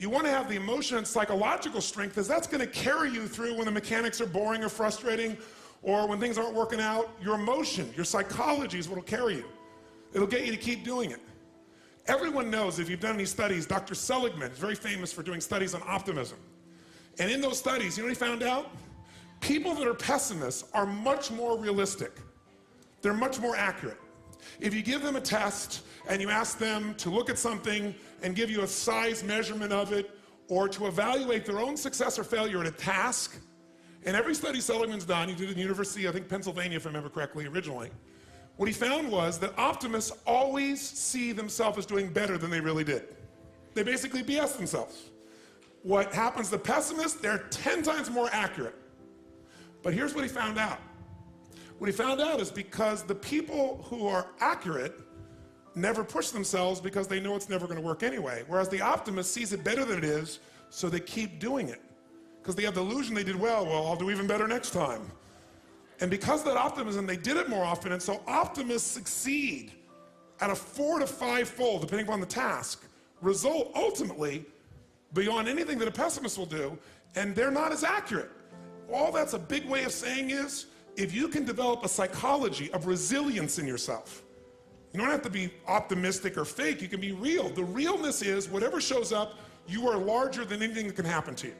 You want to have the emotion and psychological strength, because that's going to carry you through when the mechanics are boring or frustrating, or when things aren't working out. Your emotion, your psychology is what will carry you. It'll get you to keep doing it. Everyone knows, if you've done any studies, Dr. Seligman is very famous for doing studies on optimism. And in those studies, you know what he found out? People that are pessimists are much more realistic. They're much more accurate. If you give them a test and you ask them to look at something and give you a size measurement of it, or to evaluate their own success or failure at a task, in every study Seligman's done, he did it in University, I think Pennsylvania if I remember correctly originally, what he found was that optimists always see themselves as doing better than they really did. They basically BS themselves. What happens to pessimists, they're 10 times more accurate. But here's what he found out. What he found out is because the people who are accurate never push themselves because they know it's never going to work anyway. Whereas the optimist sees it better than it is, so they keep doing it. Because they have the illusion they did well, I'll do even better next time. And because of that optimism, they did it more often, and so optimists succeed at a 4 to 5-fold, depending upon the task, result ultimately beyond anything that a pessimist will do, and they're not as accurate. All that's a big way of saying is, if you can develop a psychology of resilience in yourself, you don't have to be optimistic or fake, you can be real. The realness is, whatever shows up, you are larger than anything that can happen to you.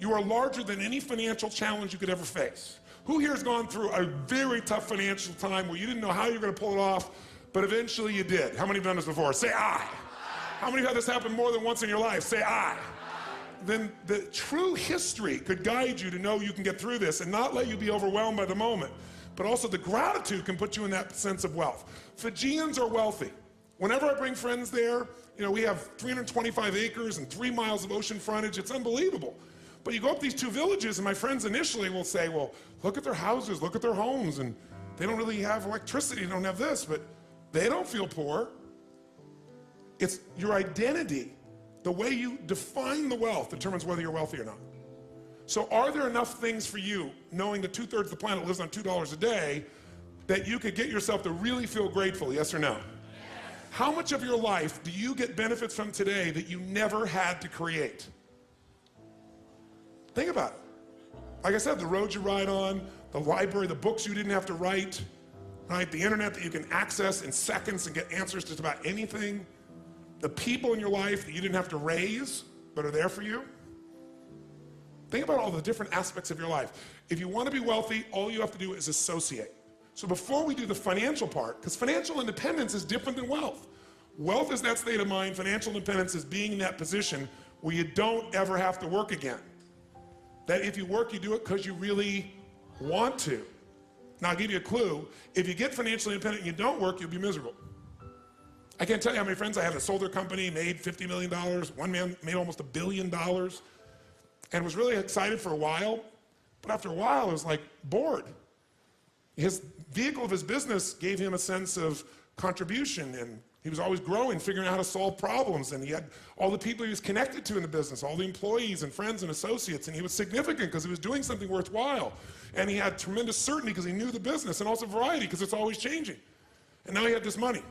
You are larger than any financial challenge you could ever face. Who here has gone through a very tough financial time where you didn't know how you were going to pull it off, but eventually you did? How many have done this before? Say I. How many have had this happen more than once in your life? Say I. Then the true history could guide you to know you can get through this and not let you be overwhelmed by the moment. But also the gratitude can put you in that sense of wealth. Fijians are wealthy. Whenever I bring friends there, you know, we have 325 acres and 3 miles of ocean frontage. It's unbelievable. But you go up these 2 villages, and my friends initially will say, well, look at their houses, look at their homes, and they don't really have electricity, they don't have this, but they don't feel poor. It's your identity. The way you define the wealth determines whether you're wealthy or not. So are there enough things for you, knowing that 2/3 of the planet lives on $2 a day, that you could get yourself to really feel grateful, yes or no? Yes. How much of your life do you get benefits from today that you never had to create? Think about it. Like I said, the roads you ride on, the library, the books you didn't have to write, right? The internet that you can access in seconds and get answers to just about anything. The people in your life that you didn't have to raise, but are there for you. Think about all the different aspects of your life. If you want to be wealthy, all you have to do is associate. So before we do the financial part, because financial independence is different than wealth. Wealth is that state of mind. Financial independence is being in that position where you don't ever have to work again. That if you work, you do it because you really want to. Now, I'll give you a clue. If you get financially independent and you don't work, you'll be miserable. I can't tell you how many friends I have that sold their company, made $50 million. One man made almost $1 billion and was really excited for a while. But after a while, it was like bored. His vehicle of his business gave him a sense of contribution, and he was always growing, figuring out how to solve problems, and he had all the people he was connected to in the business, all the employees and friends and associates, and he was significant because he was doing something worthwhile. And he had tremendous certainty because he knew the business, and also variety because it's always changing. And now he had this money.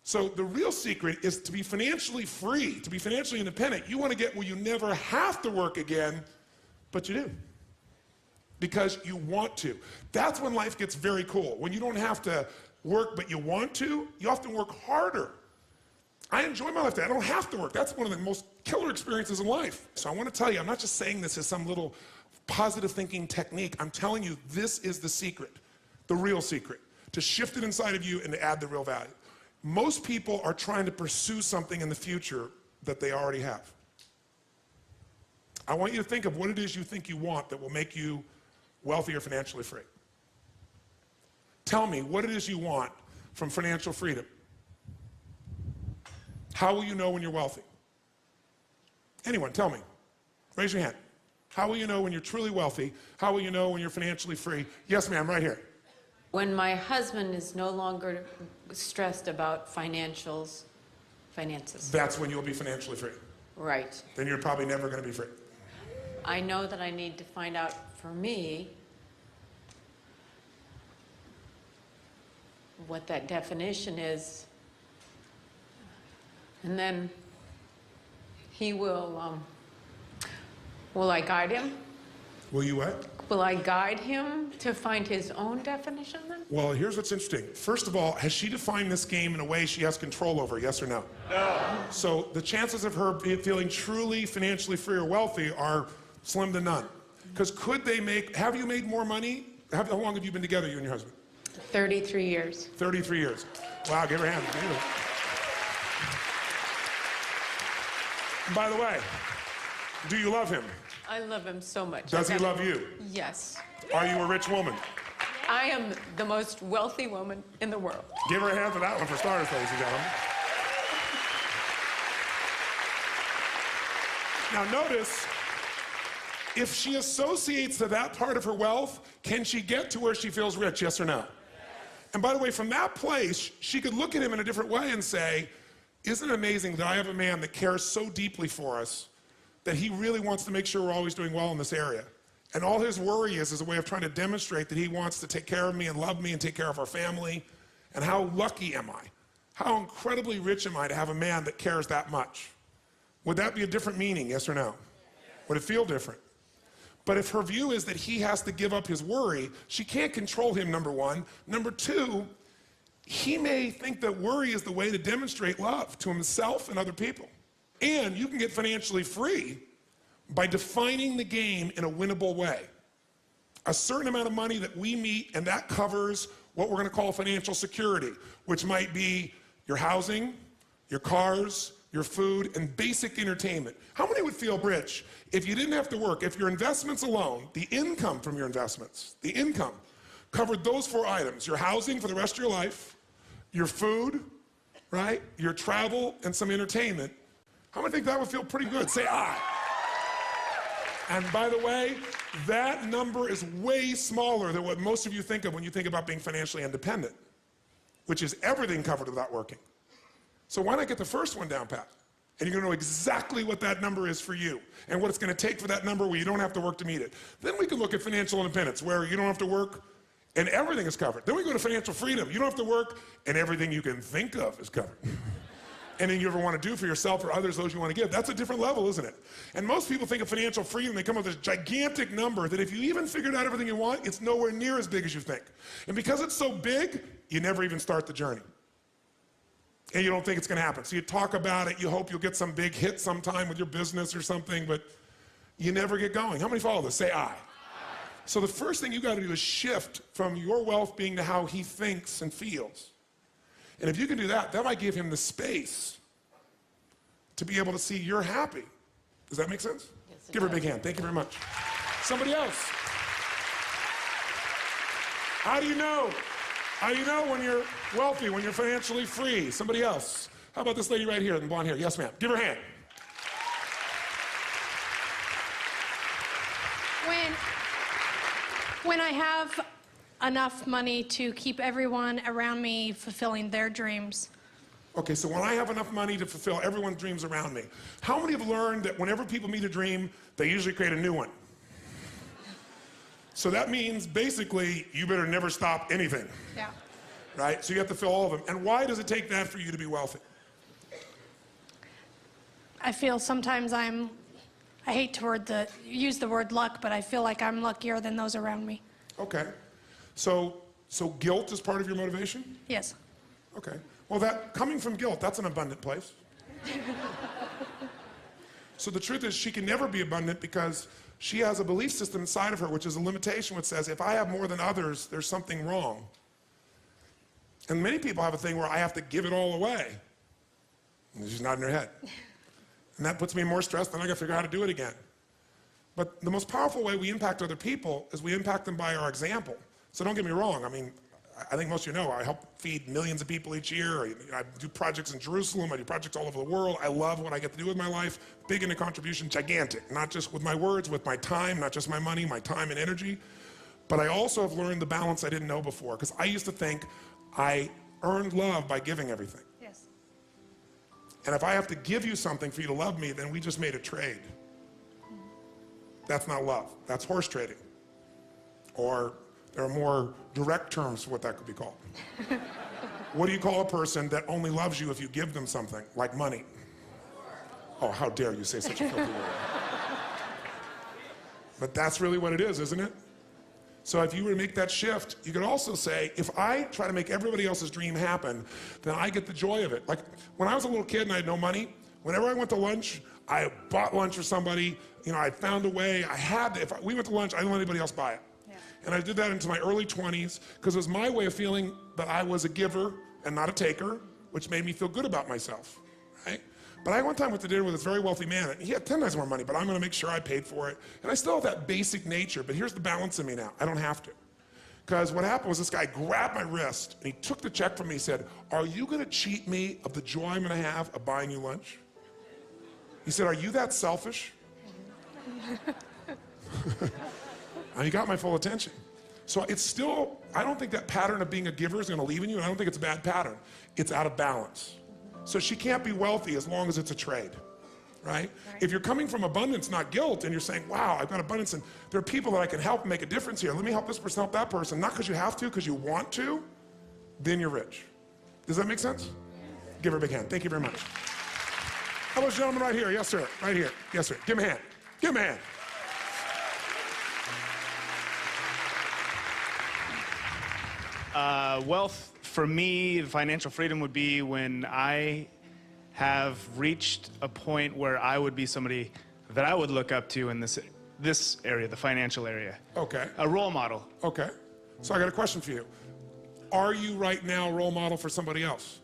So the real secret is to be financially free, to be financially independent. You want to get where you never have to work again, but you do. Because you want to. That's when life gets very cool. When you don't have to work, but you want to, you often work harder. I enjoy my life today. I don't have to work. That's one of the most killer experiences in life. So I want to tell you, I'm not just saying this as some little positive thinking technique. I'm telling you, this is the secret, the real secret, to shift it inside of you and to add the real value. Most people are trying to pursue something in the future that they already have. I want you to think of what it is you think you want that will make you wealthy or financially free. Tell me what it is you want from financial freedom. How will you know when you're wealthy? Anyone, tell me. Raise your hand. How will you know when you're truly wealthy? How will you know when you're financially free? Yes, ma'am, right here. When my husband is no longer stressed about finances. That's when you'll be financially free. Right. Then you're probably never going to be free. I know that I need to find out for me what that definition is. And then He will I guide him? Will you what? Will I guide him to find his own definition then? Well, here's what's interesting. First of all, has she defined this game in a way she has control over, yes or no? No. So the chances of her feeling truly financially free or wealthy are slim to none. Because have you made more money? How long have you been together, you and your husband? 33 years. 33 years. Wow, give her a hand. And by the way, do you love him? I love him so much. Does he love you? Yes. Are you a rich woman? I am the most wealthy woman in the world. Give her a hand for that one for starters, ladies and gentlemen. Now notice, if she associates to that part of her wealth, can she get to where she feels rich, yes or no? And by the way, from that place, she could look at him in a different way and say, isn't it amazing that I have a man that cares so deeply for us that he really wants to make sure we're always doing well in this area. And all his worry is a way of trying to demonstrate that he wants to take care of me and love me and take care of our family. And how lucky am I? How incredibly rich am I to have a man that cares that much? Would that be a different meaning, yes or no? Would it feel different? But if her view is that he has to give up his worry, she can't control him, number one. Number two, he may think that worry is the way to demonstrate love to himself and other people. And you can get financially free by defining the game in a winnable way. A certain amount of money that we meet, and that covers what we're going to call financial security, which might be your housing, your cars, your food, and basic entertainment. How many would feel rich if you didn't have to work, if your investments alone, the income from your investments, the income, covered those 4 items: your housing for the rest of your life, your food, right, your travel, and some entertainment? How many think that would feel pretty good? Say aye. And by the way, that number is way smaller than what most of you think of when you think about being financially independent, which is everything covered without working. So why not get the first one down pat? And you're gonna know exactly what that number is for you and what it's gonna take for that number where you don't have to work to meet it. Then we can look at financial independence, where you don't have to work and everything is covered. Then we go to financial freedom. You don't have to work and everything you can think of is covered. Anything you ever want to do for yourself or others, those you want to give. That's a different level, isn't it? And most people think of financial freedom, they come up with this gigantic number that if you even figured out everything you want, it's nowhere near as big as you think. And because it's so big, you never even start the journey. And you don't think it's going to happen. So you talk about it, you hope you'll get some big hit sometime with your business or something, but you never get going. How many follow this? Say aye. So the first thing you got to do is shift from your wealth being to how he thinks and feels. And if you can do that, that might give him the space to be able to see you're happy. Does that make sense? Yes, Give her a big hand. Thank you very much. Somebody else. How do you know? How do you know when you're wealthy, when you're financially free? Somebody else. How about this lady right here, the blonde hair? Yes, ma'am. Give her a hand. When I have enough money to keep everyone around me fulfilling their dreams. Okay, so when I have enough money to fulfill everyone's dreams around me, how many have learned that whenever people meet a dream, they usually create a new one? So that means basically you better never stop anything. Yeah. Right? So you have to fill all of them. And why does it take that for you to be wealthy? I feel sometimes I hate to use the word luck, but I feel like I'm luckier than those around me. Okay. So guilt is part of your motivation? Yes. Okay. Well, that coming from guilt, that's an abundant place. So the truth is she can never be abundant because she has a belief system inside of her, which is a limitation, which says, if I have more than others, there's something wrong. And many people have a thing where I have to give it all away. And she's nodding her head. And that puts me in more stress, then I gotta figure out how to do it again. But the most powerful way we impact other people is we impact them by our example. So don't get me wrong, I mean, I think most of you know, I help feed millions of people each year. I do projects in Jerusalem, I do projects all over the world. I love what I get to do with my life. Big into contribution, gigantic. Not just with my words, with my time, not just my money, my time and energy. But I also have learned the balance I didn't know before, because I used to think I earned love by giving everything. Yes. And if I have to give you something for you to love me, then we just made a trade. That's not love, that's horse trading. Or there are more direct terms for what that could be called. What do you call a person that only loves you if you give them something, like money? Oh, how dare you say such a filthy word. But that's really what it is, isn't it? So if you were to make that shift, you could also say, if I try to make everybody else's dream happen, then I get the joy of it. Like when I was a little kid and I had no money, whenever I went to lunch, I bought lunch for somebody, I found a way, if we went to lunch, I didn't let anybody else buy it. Yeah. And I did that into my early 20s because it was my way of feeling that I was a giver and not a taker, which made me feel good about myself, right? But I one time went to dinner with this very wealthy man, and he had 10 times more money, but I'm gonna make sure I paid for it. And I still have that basic nature, but here's the balance in me now. I don't have to. Because what happened was this guy grabbed my wrist, and he took the check from me, he said, "Are you gonna cheat me of the joy I'm gonna have of buying you lunch?" He said, "Are you that selfish?" And he got my full attention. So it's still, I don't think that pattern of being a giver is gonna leave in you, and I don't think it's a bad pattern. It's out of balance. So she can't be wealthy as long as it's a trade, right? If you're coming from abundance, not guilt, and you're saying, wow, I've got abundance, and there are people that I can help make a difference here. Let me help this person, help that person, not because you have to, because you want to, then you're rich. Does that make sense? Give her a big hand. Thank you very much. How about this gentleman right here? Yes, sir. Right here. Yes, sir. Give him a hand. Give him a hand. Wealth, for me, financial freedom would be when I have reached a point where I would be somebody that I would look up to in this area, the financial area. Okay. A role model. Okay. So I got a question for you. Are you right now a role model for somebody else?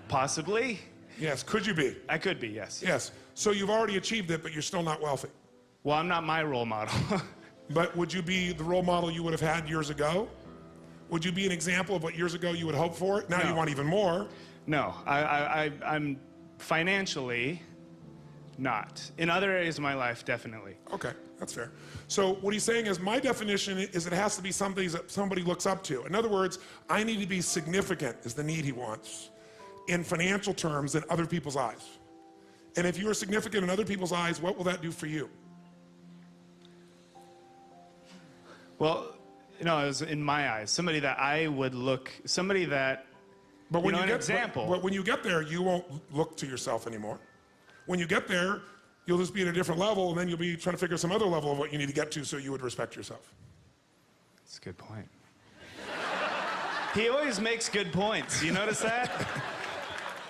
Possibly. Yes. Could you be? I could be, yes. Yes. So you've already achieved it, but you're still not wealthy. Well, I'm not my role model. But would you be the role model you would have had years ago? Would you be an example of what years ago you would hope for? Now you want even more. No, I'm financially not. In other areas of my life, definitely. Okay, that's fair. So what he's saying is my definition is it has to be somebody that somebody looks up to. In other words, I need to be significant is the need he wants in financial terms in other people's eyes. And if you are significant in other people's eyes, what will that do for you? Well, as in my eyes, somebody that I would look, somebody that, but when an example. But when you get there, you won't look to yourself anymore. When you get there, you'll just be at a different level, and then you'll be trying to figure some other level of what you need to get to so you would respect yourself. That's a good point. He always makes good points. You notice that?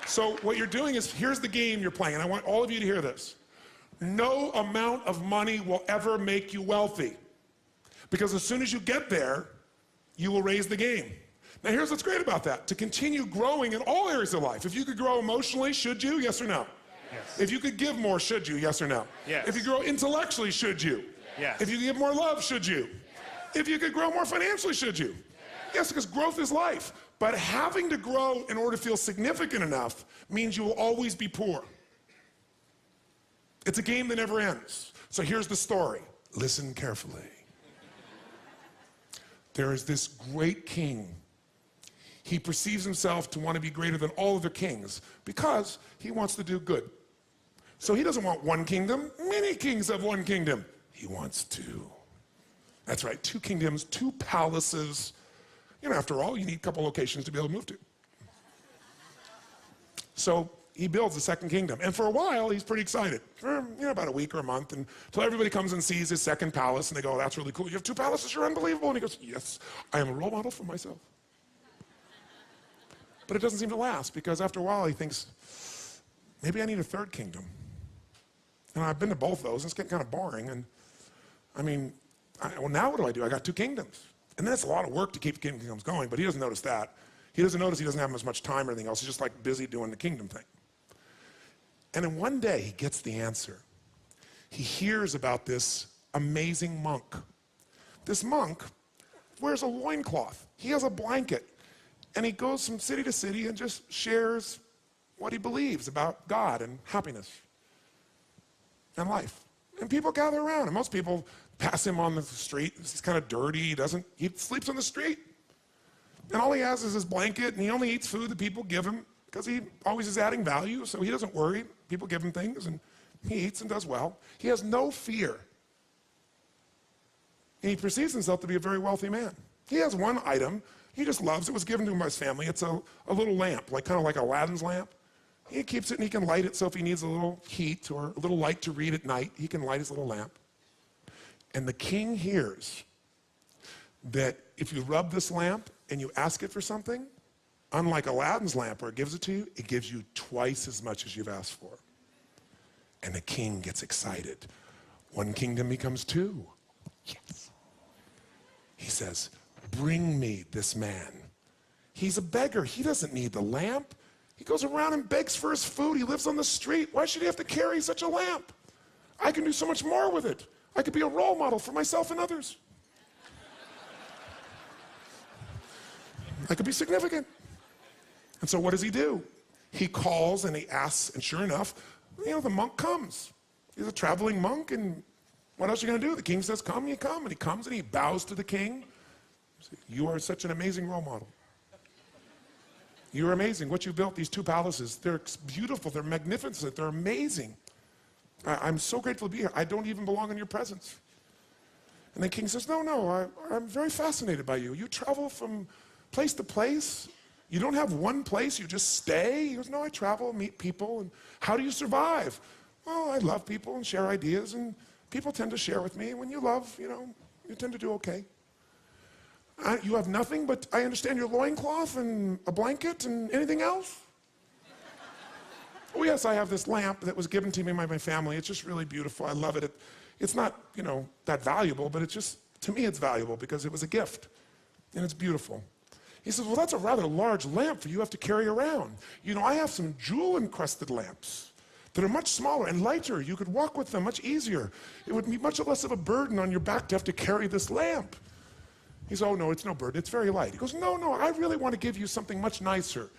So what you're doing is, here's the game you're playing, and I want all of you to hear this. No amount of money will ever make you wealthy. Because as soon as you get there, you will raise the game. Now here's what's great about that. To continue growing in all areas of life. If you could grow emotionally, should you? Yes or no? Yes. If you could give more, should you? Yes or no? Yes. If you grow intellectually, should you? Yes. If you could give more love, should you? Yes. If you could grow more financially, should you? Yes, because growth is life. But having to grow in order to feel significant enough means you will always be poor. It's a game that never ends. So here's the story. Listen carefully. There is this great king. He perceives himself to want to be greater than all other kings because he wants to do good. So he doesn't want one kingdom. Many kings have one kingdom. He wants two. That's right, 2 kingdoms, 2 palaces. After all, you need a couple locations to be able to move to. So he builds the 2nd kingdom. And for a while, he's pretty excited. For, about a week or a month, until everybody comes and sees his 2nd palace, and they go, oh, that's really cool. You have 2 palaces, you're unbelievable. And he goes, yes, I am a role model for myself. But it doesn't seem to last, because after a while, he thinks, maybe I need a 3rd kingdom. And I've been to both those, and it's getting kind of boring. And well, now what do? I got 2 kingdoms. And then it's a lot of work to keep kingdoms going, but he doesn't notice that. He doesn't notice he doesn't have as much time or anything else. He's just like busy doing the kingdom thing. And then one day he gets the answer. He hears about this amazing monk. This monk wears a loincloth. He has a blanket. And he goes from city to city and just shares what he believes about God and happiness and life. And people gather around, and most people pass him on the street. He's kind of dirty. He sleeps on the street. And all he has is his blanket, and he only eats food that people give him because he always is adding value, so he doesn't worry. People give him things, and he eats and does well. He has no fear. And he perceives himself to be a very wealthy man. He has one item He just loves it. It was given to him by his family. It's a little lamp, kind of like Aladdin's lamp. He keeps it and he can light it, so if he needs a little heat or a little light to read at night, he can light his little lamp. And the king hears that if you rub this lamp and you ask it for something, unlike Aladdin's lamp where it gives it to you, it gives you twice as much as you've asked for. And the king gets excited. One kingdom becomes two. Yes. He says, bring me this man. He's a beggar. He doesn't need the lamp. He goes around and begs for his food. He lives on the street. Why should he have to carry such a lamp? I can do so much more with it. I could be a role model for myself and others. I could be significant. And so what does he do? He calls and he asks, and sure enough, the monk comes. He's a traveling monk, and what else are you going to do? The king says, come, you come. And he comes and he bows to the king. You are such an amazing role model. You're amazing. What you built, these two palaces, they're beautiful, they're magnificent, they're amazing. I'm so grateful to be here. I don't even belong in your presence. And the king says, no, I'm very fascinated by you. You travel from place to place. You don't have one place, you just stay. He goes, no, I travel, meet people. And how do you survive? Well, I love people and share ideas, and people tend to share with me. When you love, you tend to do okay. You have nothing, but I understand your loincloth and a blanket and anything else? Oh, yes, I have this lamp that was given to me by my family. It's just really beautiful. I love it. It's not, that valuable, but it's just, to me, it's valuable because it was a gift, and it's beautiful. He says, well, that's a rather large lamp for you have to carry around. I have some jewel-encrusted lamps that are much smaller and lighter. You could walk with them much easier. It would be much less of a burden on your back to have to carry this lamp. He said, oh, no, it's no burden. It's very light. He goes, no, I really want to give you something much nicer.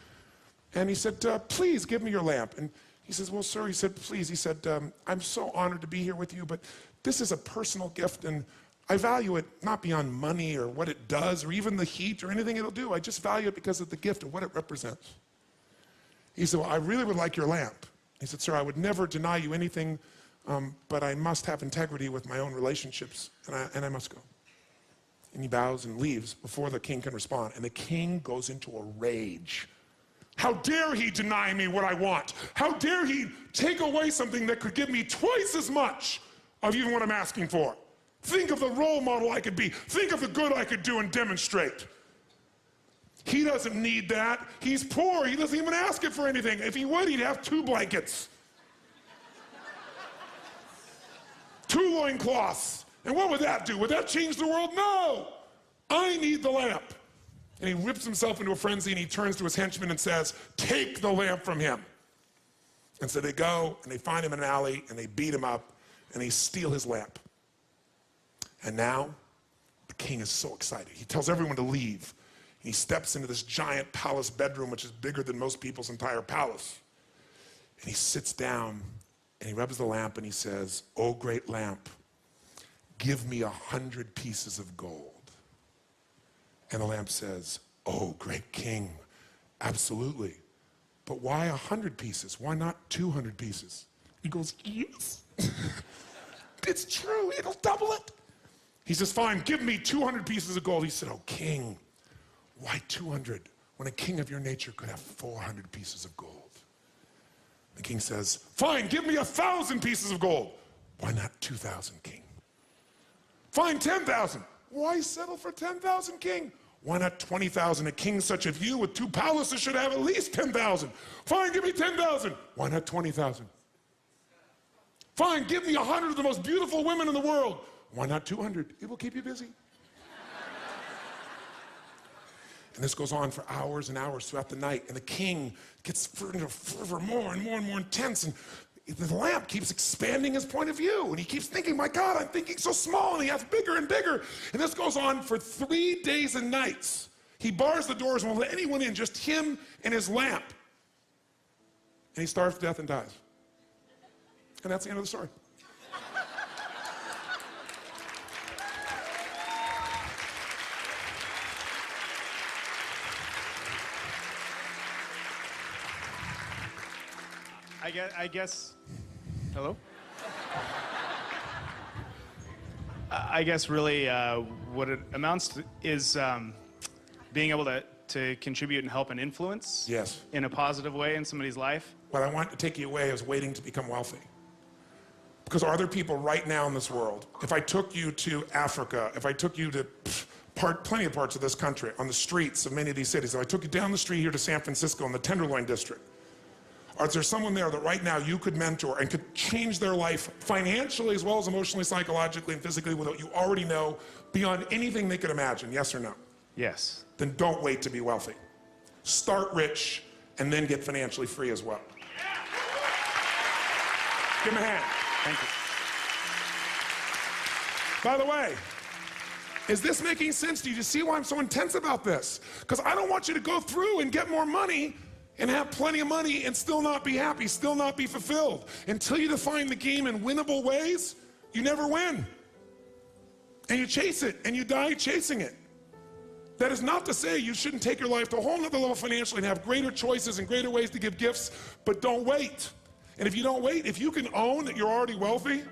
And he said, please give me your lamp. And he says, well, sir, he said, please. He said, I'm so honored to be here with you, but this is a personal gift, and I value it not beyond money or what it does or even the heat or anything it'll do. I just value it because of the gift and what it represents. He said, well, I really would like your lamp. He said, sir, I would never deny you anything, but I must have integrity with my own relationships, and I must go. And he bows and leaves before the king can respond. And the king goes into a rage. How dare he deny me what I want? How dare he take away something that could give me twice as much of even what I'm asking for? Think of the role model I could be. Think of the good I could do and demonstrate. He doesn't need that. He's poor. He doesn't even ask it for anything. If he would, he'd have 2 blankets. 2 loincloths. And what would that do? Would that change the world? No! I need the lamp. And he rips himself into a frenzy and he turns to his henchmen and says, take the lamp from him. And so they go and they find him in an alley and they beat him up and they steal his lamp. And now the king is so excited. He tells everyone to leave. He steps into this giant palace bedroom, which is bigger than most people's entire palace. And he sits down and he rubs the lamp and he says, oh, great lamp, give me 100 pieces of gold. And the lamp says, oh, great king, absolutely. But why 100 pieces? Why not 200 pieces? He goes, yes. It's true, it'll double it. He says, fine, give me 200 pieces of gold. He said, oh, king, why 200 when a king of your nature could have 400 pieces of gold? The king says, fine, give me 1,000 pieces of gold. Why not 2,000, king? Fine, 10,000. Why settle for 10,000, king? Why not 20,000? A king such as you with 2 palaces should have at least 10,000. Fine, give me 10,000. Why not 20,000? Fine, give me 100 of the most beautiful women in the world. Why not 200? It will keep you busy. And this goes on for hours and hours throughout the night. And the king gets into fervor more and more and more intense. And the lamp keeps expanding his point of view. And he keeps thinking, my God, I'm thinking so small. And he gets bigger and bigger. And this goes on for 3 days and nights. He bars the doors and won't let anyone in, just him and his lamp. And he starves to death and dies. And that's the end of the story. I guess, hello? I guess really what it amounts to is being able to contribute and help and influence Yes. in a positive way in somebody's life. What I want to take you away is waiting to become wealthy. Because are there people right now in this world, if I took you to Africa, if I took you to plenty of parts of this country, on the streets of many of these cities, if I took you down the street here to San Francisco in the Tenderloin District, is there someone there that right now you could mentor and could change their life financially as well as emotionally, psychologically, and physically with what you already know beyond anything they could imagine? Yes or no? Yes. Then don't wait to be wealthy. Start rich and then get financially free as well. Give him a hand. Thank you. By the way, is this making sense to you? Do you see why I'm so intense about this? Because I don't want you to go through and get more money and have plenty of money and still not be happy, still not be fulfilled. Until you define the game in winnable ways, you never win. And you chase it, and you die chasing it. That is not to say you shouldn't take your life to a whole nother level financially and have greater choices and greater ways to give gifts, but don't wait. And if you don't wait, if you can own that you're already wealthy,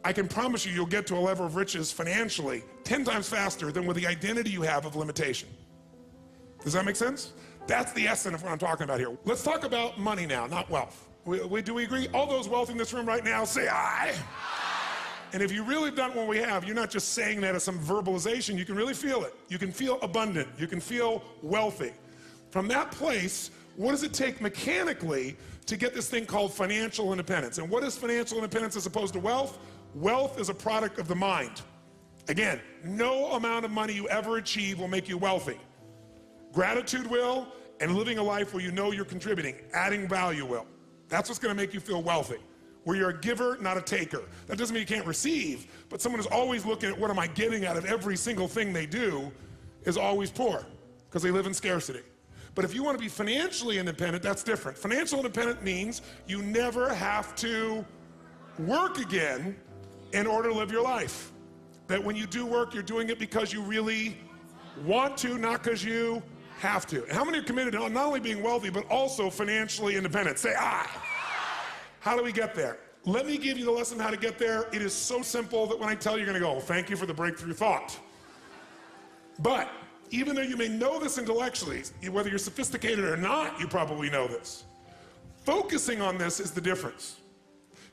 I can promise you you'll get to a level of riches financially 10 times faster than with the identity you have of limitation. Does that make sense? That's the essence of what I'm talking about here. Let's talk about money now, not wealth. Do we agree? All those wealthy in this room right now, say aye. And if you really done what we have, you're not just saying that as some verbalization, you can really feel it. You can feel abundant. You can feel wealthy. From that place, what does it take mechanically to get this thing called financial independence? And what is financial independence as opposed to wealth? Wealth is a product of the mind. Again, no amount of money you ever achieve will make you wealthy. Gratitude will, and living a life where you know you're contributing, adding value will. That's what's gonna make you feel wealthy. Where you're a giver, not a taker. That doesn't mean you can't receive, but someone who's always looking at what am I getting out of every single thing they do is always poor, because they live in scarcity. But if you want to be financially independent, that's different. Financial independent means you never have to work again in order to live your life. That when you do work, you're doing it because you really want to, not because you have to. And how many are committed to not only being wealthy, but also financially independent? Say aye. How do we get there? Let me give you the lesson how to get there. It is so simple that when I tell you, you're gonna go, thank you for the breakthrough thought. But even though you may know this intellectually, whether you're sophisticated or not, you probably know this. Focusing on this is the difference.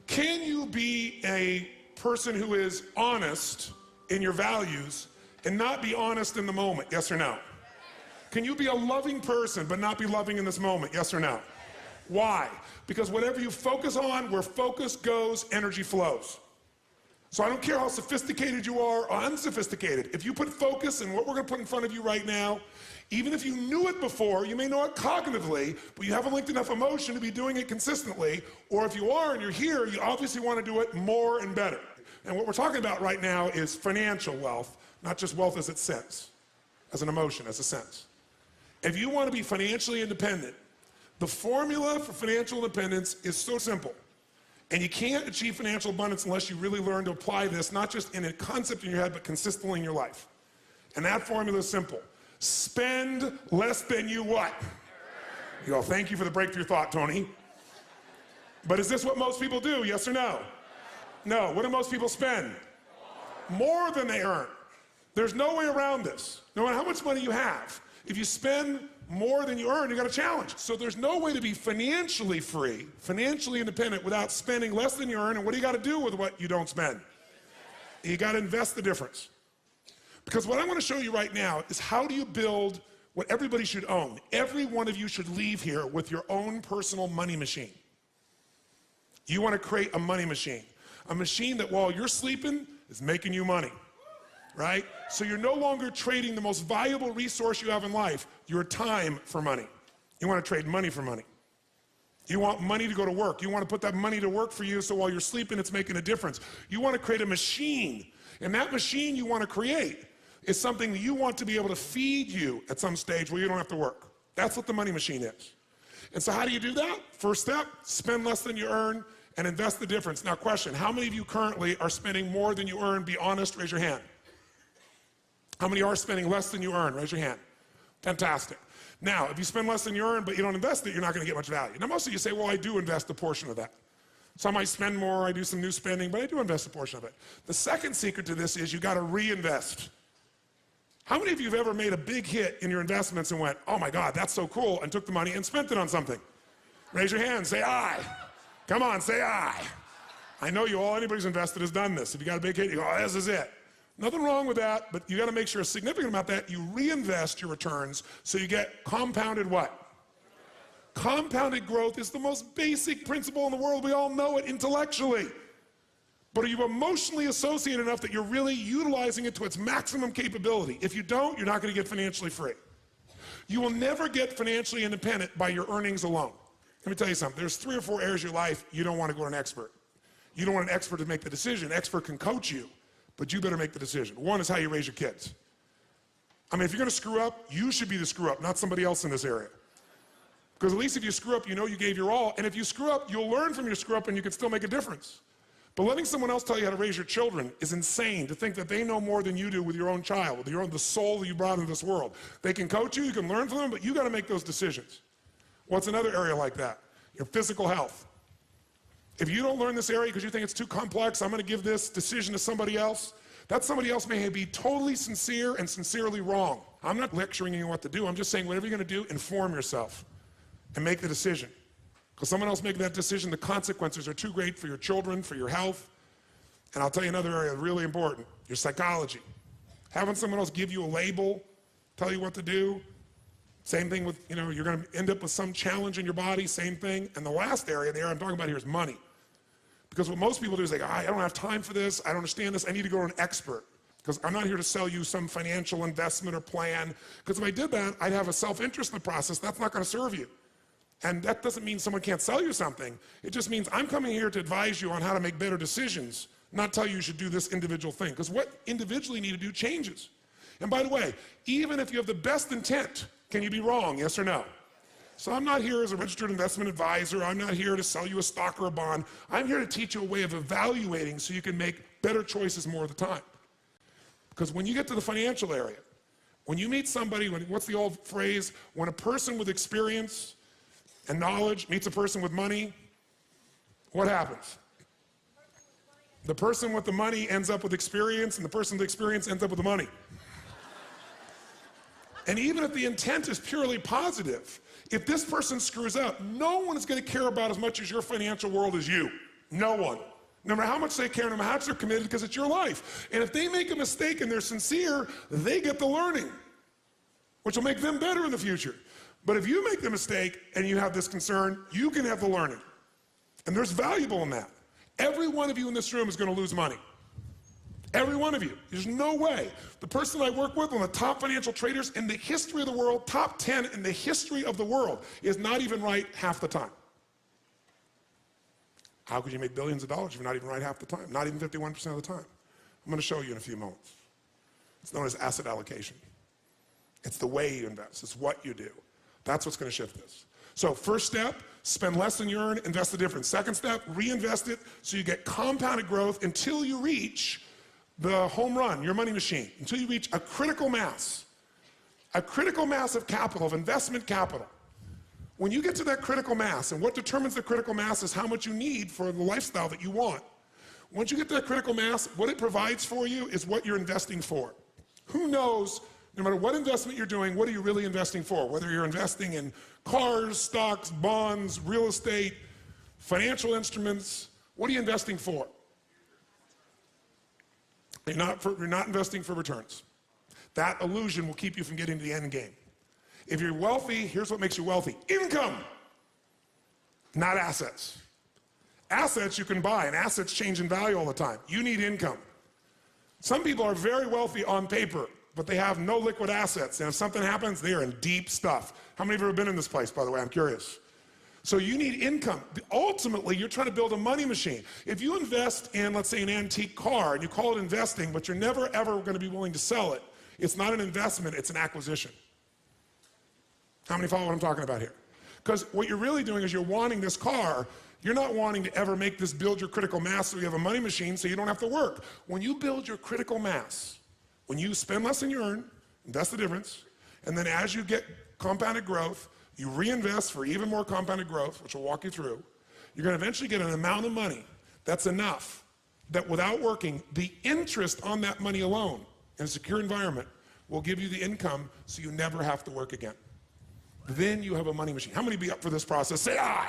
Can you be a person who is honest in your values and not be honest in the moment? Yes or no? Can you be a loving person but not be loving in this moment? Yes or no? Why? Because whatever you focus on, where focus goes, energy flows. So I don't care how sophisticated you are or unsophisticated. If you put focus in what we're going to put in front of you right now, even if you knew it before, you may know it cognitively, but you haven't linked enough emotion to be doing it consistently. Or if you are and you're here, you obviously want to do it more and better. And what we're talking about right now is financial wealth, not just wealth as it sense, as an emotion, as a sense. If you want to be financially independent, the formula for financial independence is so simple. And you can't achieve financial abundance unless you really learn to apply this, not just in a concept in your head, but consistently in your life. And that formula is simple. Spend less than you what? You go, thank you for the breakthrough thought, Tony. But is this what most people do, yes or no? No, what do most people spend? More than they earn. There's no way around this. No matter how much money you have, if you spend more than you earn, you got a challenge. So there's no way to be financially free, financially independent without spending less than you earn. And what do you got to do with what you don't spend? You got to invest the difference. Because what I want to show you right now is how do you build what everybody should own. Every one of you should leave here with your own personal money machine. You want to create a money machine. A machine that while you're sleeping is making you money. Right? So you're no longer trading the most valuable resource you have in life, your time, for money. You want to trade money for money. You want money to go to work. You want to put that money to work for you so while you're sleeping it's making a difference. You want to create a machine, and that machine you want to create is something that you want to be able to feed you at some stage where you don't have to work. That's what the money machine is. And so how do you do that? First step, spend less than you earn and invest the difference. Now question, how many of you currently are spending more than you earn? Be honest, raise your hand. How many are spending less than you earn? Raise your hand. Fantastic. Now, if you spend less than you earn, but you don't invest it, you're not going to get much value. Now, most of you say, well, I do invest a portion of that. So I might spend more, I do some new spending, but I do invest a portion of it. The second secret to this is you got to reinvest. How many of you have ever made a big hit in your investments and went, oh my God, that's so cool, and took the money and spent it on something? Raise your hand, say aye. Come on, say aye. I know you all, anybody who's invested has done this. If you got a big hit, you go, oh, this is it. Nothing wrong with that, but you gotta make sure a significant amount of that, you reinvest your returns so you get compounded what? Compounded growth is the most basic principle in the world. We all know it intellectually. But are you emotionally associated enough that you're really utilizing it to its maximum capability? If you don't, you're not going to get financially free. You will never get financially independent by your earnings alone. Let me tell you something. There's 3 or 4 areas of your life you don't want to go to an expert. You don't want an expert to make the decision. An expert can coach you, but you better make the decision. One is how you raise your kids. I mean, if you're going to screw up, you should be the screw up, not somebody else in this area. Because at least if you screw up, you know you gave your all. And if you screw up, you'll learn from your screw up and you can still make a difference. But letting someone else tell you how to raise your children is insane, to think that they know more than you do with your own child, with the soul that you brought into this world. They can coach you, you can learn from them, but you got to make those decisions. What's another area like that? Your physical health. If you don't learn this area because you think it's too complex, I'm going to give this decision to somebody else, that somebody else may be totally sincere and sincerely wrong. I'm not lecturing you what to do. I'm just saying whatever you're going to do, inform yourself and make the decision. Because someone else making that decision, the consequences are too great for your children, for your health. And I'll tell you another area really important, your psychology. Having someone else give you a label, tell you what to do. Same thing with, you're going to end up with some challenge in your body, same thing. And the last area, the area I'm talking about here is money. Because what most people do is they go, I don't have time for this, I don't understand this, I need to go to an expert. Because I'm not here to sell you some financial investment or plan. Because if I did that, I'd have a self-interest in the process. That's not going to serve you. And that doesn't mean someone can't sell you something. It just means I'm coming here to advise you on how to make better decisions, not tell you should do this individual thing. Because what individually you need to do changes. And by the way, even if you have the best intent, can you be wrong, yes or no? So I'm not here as a registered investment advisor. I'm not here to sell you a stock or a bond. I'm here to teach you a way of evaluating so you can make better choices more of the time. Because when you get to the financial area, when you meet somebody, what's the old phrase? When a person with experience and knowledge meets a person with money, what happens? The person with the money ends up with experience, and the person with experience ends up with the money. And even if the intent is purely positive, if this person screws up, no one is going to care about as much as your financial world as you. No one. No matter how much they care, no matter how much they're committed, because it's your life. And if they make a mistake and they're sincere, they get the learning, which will make them better in the future. But if you make the mistake and you have this concern, you can have the learning. And there's valuable in that. Every one of you in this room is going to lose money. Every one of you. There's no way. The person I work with, one of the top financial traders in the history of the world, top 10 in the history of the world, is not even right half the time. How could you make billions of dollars if you're not even right half the time? Not even 51% of the time. I'm going to show you in a few moments. It's known as asset allocation. It's the way you invest. It's what you do. That's what's going to shift this. So first step, spend less than you earn, invest the difference. Second step, reinvest it so you get compounded growth until you reach the home run, your money machine, until you reach a critical mass of capital, of investment capital. When you get to that critical mass, and what determines the critical mass is how much you need for the lifestyle that you want. Once you get to that critical mass, what it provides for you is what you're investing for. Who knows, no matter what investment you're doing, what are you really investing for? Whether you're investing in cars, stocks, bonds, real estate, financial instruments, what are you investing for? You're not investing for returns. That illusion will keep you from getting to the end game. If you're wealthy, here's what makes you wealthy. Income, not assets. Assets you can buy, and assets change in value all the time. You need income. Some people are very wealthy on paper, but they have no liquid assets, and if something happens, they are in deep stuff. How many of you have ever been in this place, by the way? I'm curious. So you need income. Ultimately, you're trying to build a money machine. If you invest in, let's say, an antique car, and you call it investing, but you're never, ever going to be willing to sell it, it's not an investment, it's an acquisition. How many follow what I'm talking about here? Because what you're really doing is you're wanting this car. You're not wanting to ever make this build your critical mass so you have a money machine so you don't have to work. When you build your critical mass, when you spend less than you earn, invest the difference, and then as you get compounded growth, you reinvest for even more compounded growth, which will walk you through, you're going to eventually get an amount of money that's enough that without working, the interest on that money alone in a secure environment will give you the income so you never have to work again. Then you have a money machine. How many be up for this process? Say aye.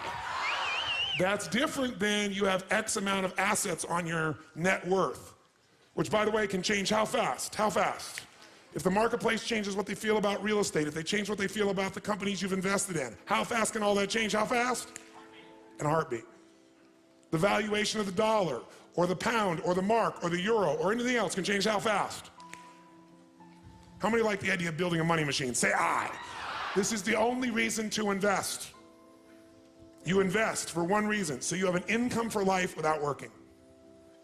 That's different than you have X amount of assets on your net worth, which, by the way, can change how fast? How fast? If the marketplace changes what they feel about real estate, if they change what they feel about the companies you've invested in, how fast can all that change? How fast? In a heartbeat. The valuation of the dollar, or the pound, or the mark, or the euro, or anything else can change how fast? How many like the idea of building a money machine? Say aye. This is the only reason to invest. You invest for one reason, so you have an income for life without working.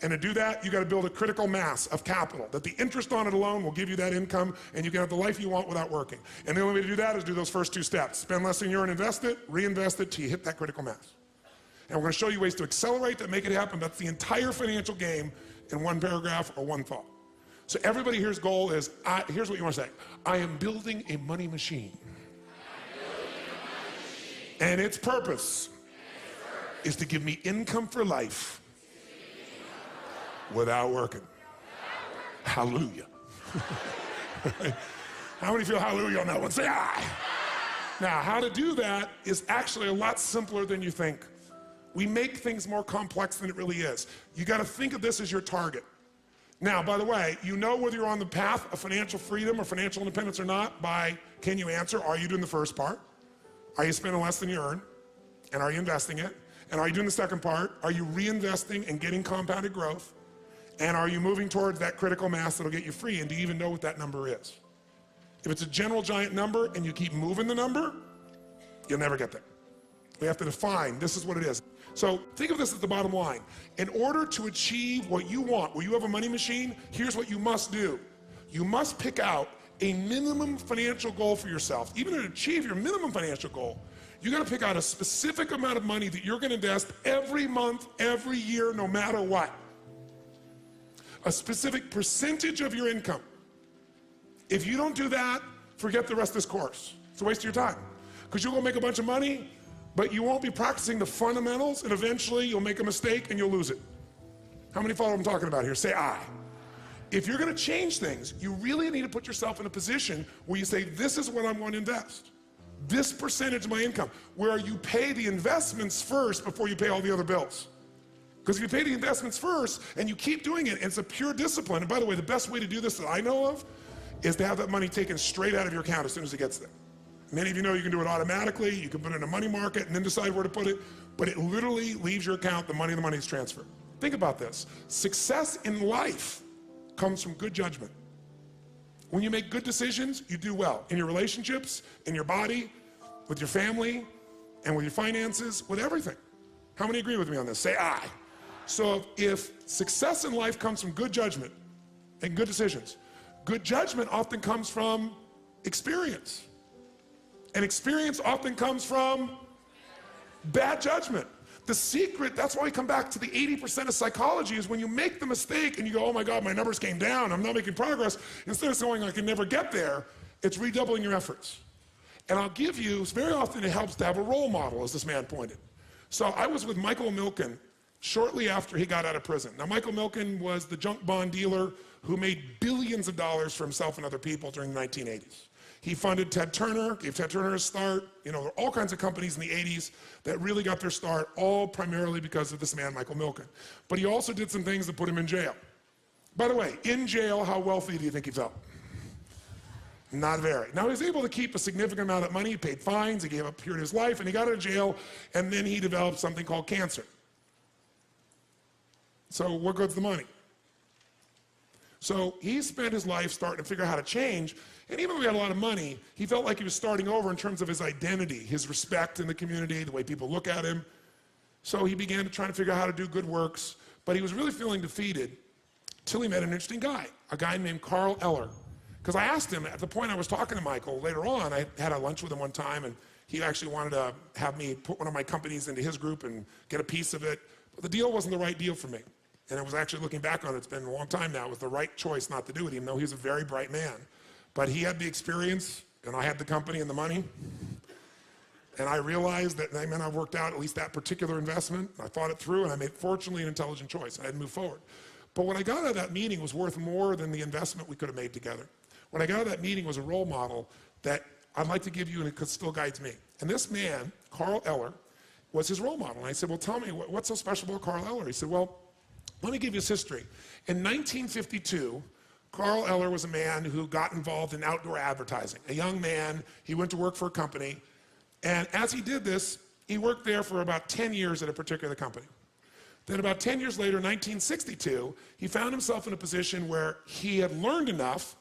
And to do that, you got to build a critical mass of capital, that the interest on it alone will give you that income, and you can have the life you want without working. And the only way to do that is do those first two steps. Spend less than you earn, invest it, reinvest it till you hit that critical mass. And we're going to show you ways to accelerate that, make it happen. That's the entire financial game in one paragraph or one thought. So everybody here's goal is, here's what you want to say. I am building a money machine. And its purpose is to give me income for life without working. Hallelujah. How many feel hallelujah on that one? Say aye. Now, how to do that is actually a lot simpler than you think. We make things more complex than it really is. You got to think of this as your target. Now, by the way, you know whether you're on the path of financial freedom or financial independence or not by, can you answer, are you doing the first part? Are you spending less than you earn? And are you investing it? And are you doing the second part? Are you reinvesting and getting compounded growth? And are you moving towards that critical mass that'll get you free? And do you even know what that number is? If it's a general giant number and you keep moving the number, you'll never get there. We have to define, this is what it is. So think of this as the bottom line. In order to achieve what you want, where you have a money machine, here's what you must do. You must pick out a minimum financial goal for yourself. Even to achieve your minimum financial goal, you got to pick out a specific amount of money that you're going to invest every month, every year, no matter what. A specific percentage of your income. If you don't do that, forget the rest of this course. It's a waste of your time. Because you'll go make a bunch of money, but you won't be practicing the fundamentals, and eventually you'll make a mistake and you'll lose it. How many follow what I'm talking about here? Say aye. If you're going to change things, you really need to put yourself in a position where you say, this is what I'm going to invest. This percentage of my income, where you pay the investments first before you pay all the other bills. Because if you pay the investments first and you keep doing it, it's a pure discipline. And by the way, the best way to do this that I know of is to have that money taken straight out of your account as soon as it gets there. Many of you know you can do it automatically. You can put it in a money market and then decide where to put it. But it literally leaves your account, the money is transferred. Think about this. Success in life comes from good judgment. When you make good decisions, you do well. In your relationships, in your body, with your family, and with your finances, with everything. How many agree with me on this? Say aye. So if success in life comes from good judgment and good decisions, good judgment often comes from experience. And experience often comes from bad judgment. The secret, that's why we come back to the 80% of psychology, is when you make the mistake and you go, oh my God, my numbers came down, I'm not making progress, instead of going, I can never get there, it's redoubling your efforts. And I'll give you, very often it helps to have a role model, as this man pointed. So I was with Michael Milken shortly after he got out of prison. Now, Michael Milken was the junk bond dealer who made billions of dollars for himself and other people during the 1980s. He funded Ted Turner, gave Ted Turner a start. You know, there were all kinds of companies in the 80s that really got their start, all primarily because of this man, Michael Milken. But he also did some things that put him in jail. By the way, in jail, how wealthy do you think he felt? Not very. Now, he was able to keep a significant amount of money. He paid fines, he gave up a period of his life, and he got out of jail, and then he developed something called cancer. So where goes the money? So he spent his life starting to figure out how to change, and even though he had a lot of money, he felt like he was starting over in terms of his identity, his respect in the community, the way people look at him. So he began to try to figure out how to do good works, but he was really feeling defeated till he met an interesting guy, a guy named Carl Eller. Because I asked him, at the point I was talking to Michael, later on, I had a lunch with him one time, and he actually wanted to have me put one of my companies into his group and get a piece of it, but the deal wasn't the right deal for me. And I was actually looking back on it, it's been a long time now, it was the right choice not to do it, even though he was a very bright man. But he had the experience, and I had the company and the money. And I realized that meant I worked out at least that particular investment. I thought it through, and I made, fortunately, an intelligent choice. I had to move forward. But what I got out of that meeting was worth more than the investment we could have made together. When I got out of that meeting was a role model that I'd like to give you and it still guides me. And this man, Carl Eller, was his role model. And I said, well, tell me, what's so special about Carl Eller? He said, well, let me give you his history. In 1952, Carl Eller was a man who got involved in outdoor advertising. A young man, he went to work for a company. And as he did this, he worked there for about 10 years at a particular company. Then about 10 years later, 1962, he found himself in a position where he had learned enough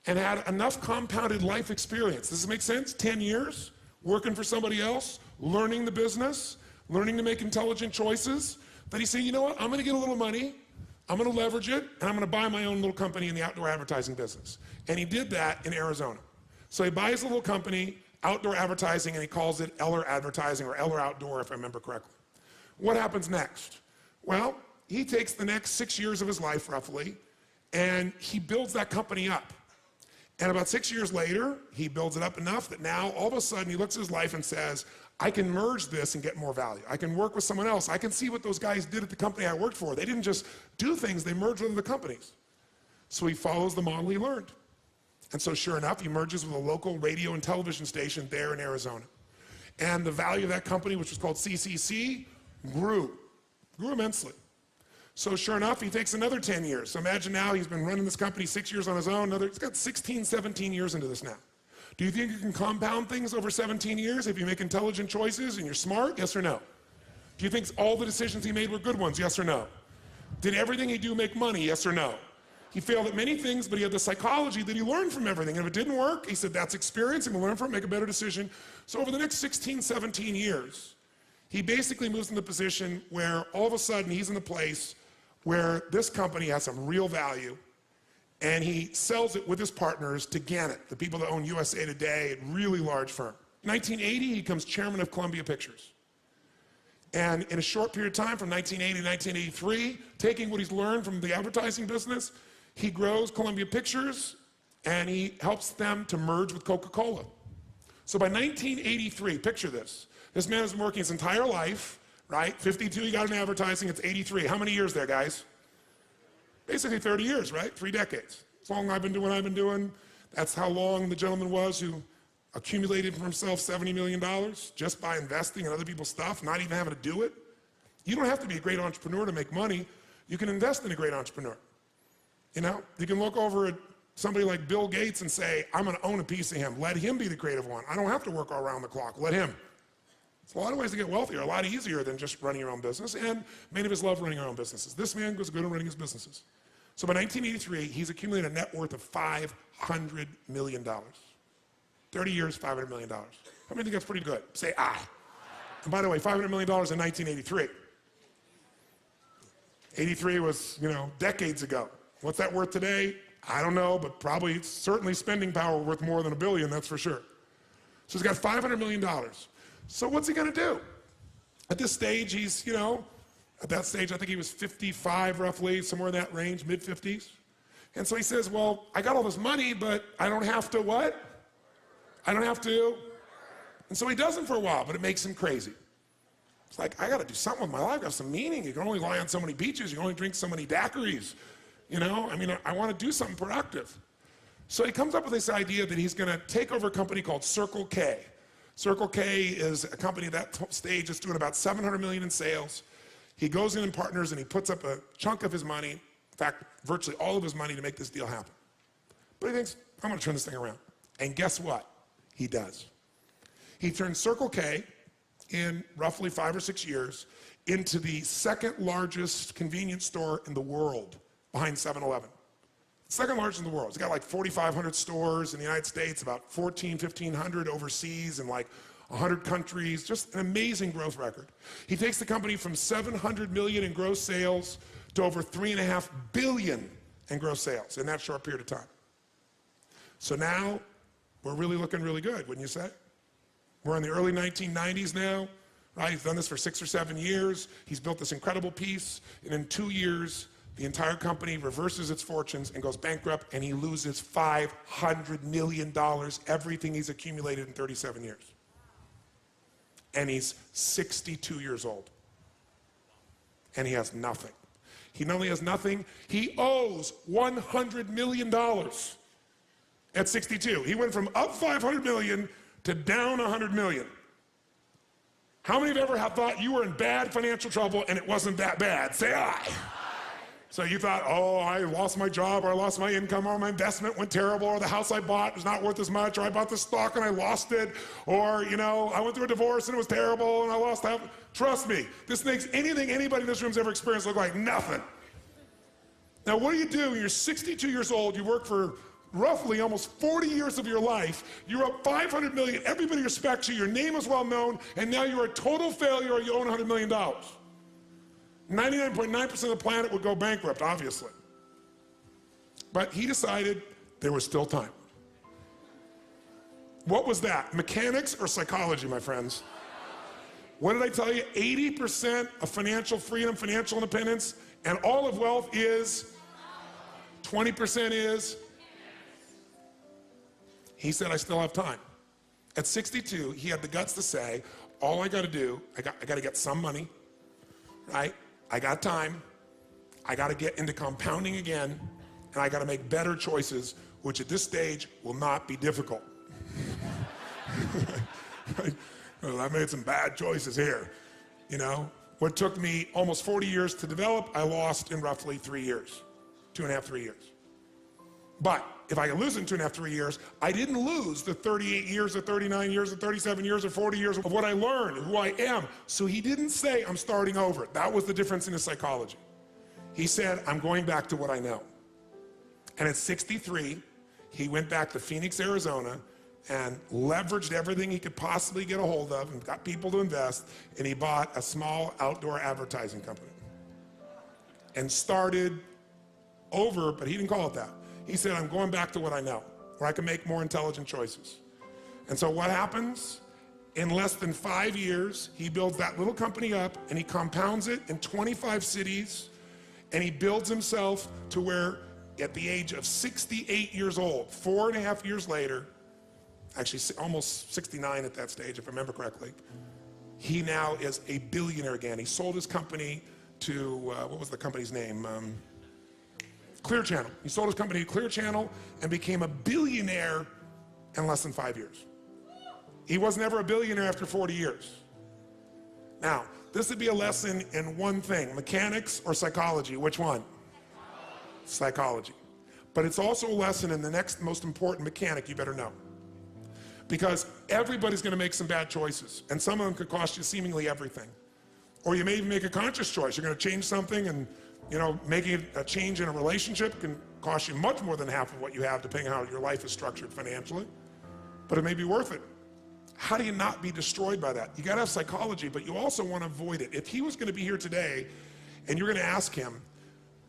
and had enough compounded life experience. Does this make sense? 10 years, working for somebody else, learning the business, learning to make intelligent choices, that he said, you know what, I'm gonna get a little money, I'm gonna leverage it, and I'm gonna buy my own little company in the outdoor advertising business. And he did that in Arizona. So he buys a little company, outdoor advertising, and he calls it Eller Advertising or Eller Outdoor, if I remember correctly. What happens next? Well, he takes the next 6 years of his life, roughly, and he builds that company up. And about 6 years later, he builds it up enough that now, all of a sudden, he looks at his life and says, I can merge this and get more value. I can work with someone else. I can see what those guys did at the company I worked for. They didn't just do things, they merged with other companies. So he follows the model he learned. And so sure enough, he merges with a local radio and television station there in Arizona. And the value of that company, which was called CCC, grew immensely. So sure enough, he takes another 10 years. So imagine now he's been running this company 6 years on his own. He's got 16, 17 years into this now. Do you think you can compound things over 17 years if you make intelligent choices and you're smart? Yes or no? Do you think all the decisions he made were good ones? Yes or no? Did everything he do make money? Yes or no? He failed at many things, but he had the psychology that he learned from everything. And if it didn't work, he said, that's experience, and we'll learn from it, make a better decision. So over the next 16, 17 years, he basically moves in the position where all of a sudden he's in the place where this company has some real value, and he sells it with his partners to Gannett, the people that own USA Today, a really large firm. 1980, he becomes chairman of Columbia Pictures. And in a short period of time, from 1980 to 1983, taking what he's learned from the advertising business, he grows Columbia Pictures, and he helps them to merge with Coca-Cola. So by 1983, picture this. This man has been working his entire life, right? 52, he got in advertising, it's 83. How many years there, guys? Basically 30 years, right? 3 decades. As long as I've been doing what I've been doing. That's how long the gentleman was who accumulated for himself $70 million just by investing in other people's stuff, not even having to do it. You don't have to be a great entrepreneur to make money. You can invest in a great entrepreneur. You know, you can look over at somebody like Bill Gates and say, I'm gonna own a piece of him. Let him be the creative one. I don't have to work all around the clock, let him. There's a lot of ways to get wealthier, a lot easier than just running your own business, and many of us love running our own businesses. This man was good at running his businesses. So by 1983, he's accumulated a net worth of $500 million. 30 years, $500 million. How many think that's pretty good? Say ah. And by the way, $500 million in 1983. 83 was, decades ago. What's that worth today? I don't know, but probably certainly spending power worth more than $1 billion, that's for sure. So he's got $500 million. So what's he gonna do? At this stage, he's, at that stage, I think he was 55 roughly, somewhere in that range, mid-50s. And so he says, well, I got all this money, but I don't have to what? I don't have to. And so he does it for a while, but it makes him crazy. It's like, I gotta do something with my life, have some meaning. You can only lie on so many beaches, you can only drink so many daiquiris. I wanna do something productive. So he comes up with this idea that he's gonna take over a company called Circle K. Circle K is a company at that stage that's doing about $700 million in sales. He goes in and partners and he puts up a chunk of his money, in fact, virtually all of his money to make this deal happen. But he thinks, I'm gonna turn this thing around. And guess what? He does. He turns Circle K in roughly 5 or 6 years into the second largest convenience store in the world behind 7-Eleven. Second largest in the world. It's got like 4,500 stores in the United States, about 1,500 overseas in like 100 countries, just an amazing growth record. He takes the company from 700 million in gross sales to over 3.5 billion in gross sales in that short period of time. So now we're really looking really good, wouldn't you say? We're in the early 1990s now, right? He's done this for 6 or 7 years. He's built this incredible piece, and in 2 years, the entire company reverses its fortunes and goes bankrupt, and he loses $500 million, everything he's accumulated in 37 years. And he's 62 years old. And he has nothing. He not only has nothing, he owes $100 million. at 62. He went from up 500 million to down 100 million. How many of you ever have thought you were in bad financial trouble and it wasn't that bad? Say aye. So you thought, oh, I lost my job, or I lost my income, or my investment went terrible, or the house I bought was not worth as much, or I bought the stock and I lost it, or, you know, I went through a divorce and it was terrible and I lost half. Trust me, this makes anything anybody in this room's ever experienced look like nothing. Now, what do you do when you're 62 years old, you work for roughly almost 40 years of your life, you're up 500 million, everybody respects you, your name is well known, and now you're a total failure or you own $100 million. 99.9% of the planet would go bankrupt, obviously. But he decided there was still time. What was that? Mechanics or psychology, my friends? What did I tell you? 80% of financial freedom, financial independence, and all of wealth is 20% is. He said, I still have time. At 62, he had the guts to say, all I got to do, I got to get some money, right? I got time. I got to get into compounding again, and I got to make better choices, which at this stage will not be difficult. Well, I made some bad choices here. You know, what took me almost 40 years to develop, I lost in roughly 3 years, 2.5, 3 years. But if I could lose in 2.5, 3 years, I didn't lose the 38 years or 39 years or 37 years or 40 years of what I learned, who I am. So he didn't say, I'm starting over. That was the difference in his psychology. He said, I'm going back to what I know. And at 63, he went back to Phoenix, Arizona, and leveraged everything he could possibly get a hold of and got people to invest, and he bought a small outdoor advertising company and started over, but he didn't call it that. He said, I'm going back to what I know, where I can make more intelligent choices. And so what happens? In less than 5 years, he builds that little company up and he compounds it in 25 cities, and he builds himself to where at the age of 68 years old, 4.5 years later, actually almost 69 at that stage, if I remember correctly, he now is a billionaire again. He sold his company to, what was the company's name? Clear Channel. He sold his company to Clear Channel and became a billionaire in less than 5 years. He was never a billionaire after 40 years. Now, this would be a lesson in one thing, mechanics or psychology. Which one? Psychology. But it's also a lesson in the next most important mechanic you better know. Because everybody's going to make some bad choices, and some of them could cost you seemingly everything. Or you may even make a conscious choice. You're going to change something, and you know, making a change in a relationship can cost you much more than half of what you have, depending on how your life is structured financially. But it may be worth it. How do you not be destroyed by that? You got to have psychology, but you also want to avoid it. If he was going to be here today, and you're going to ask him,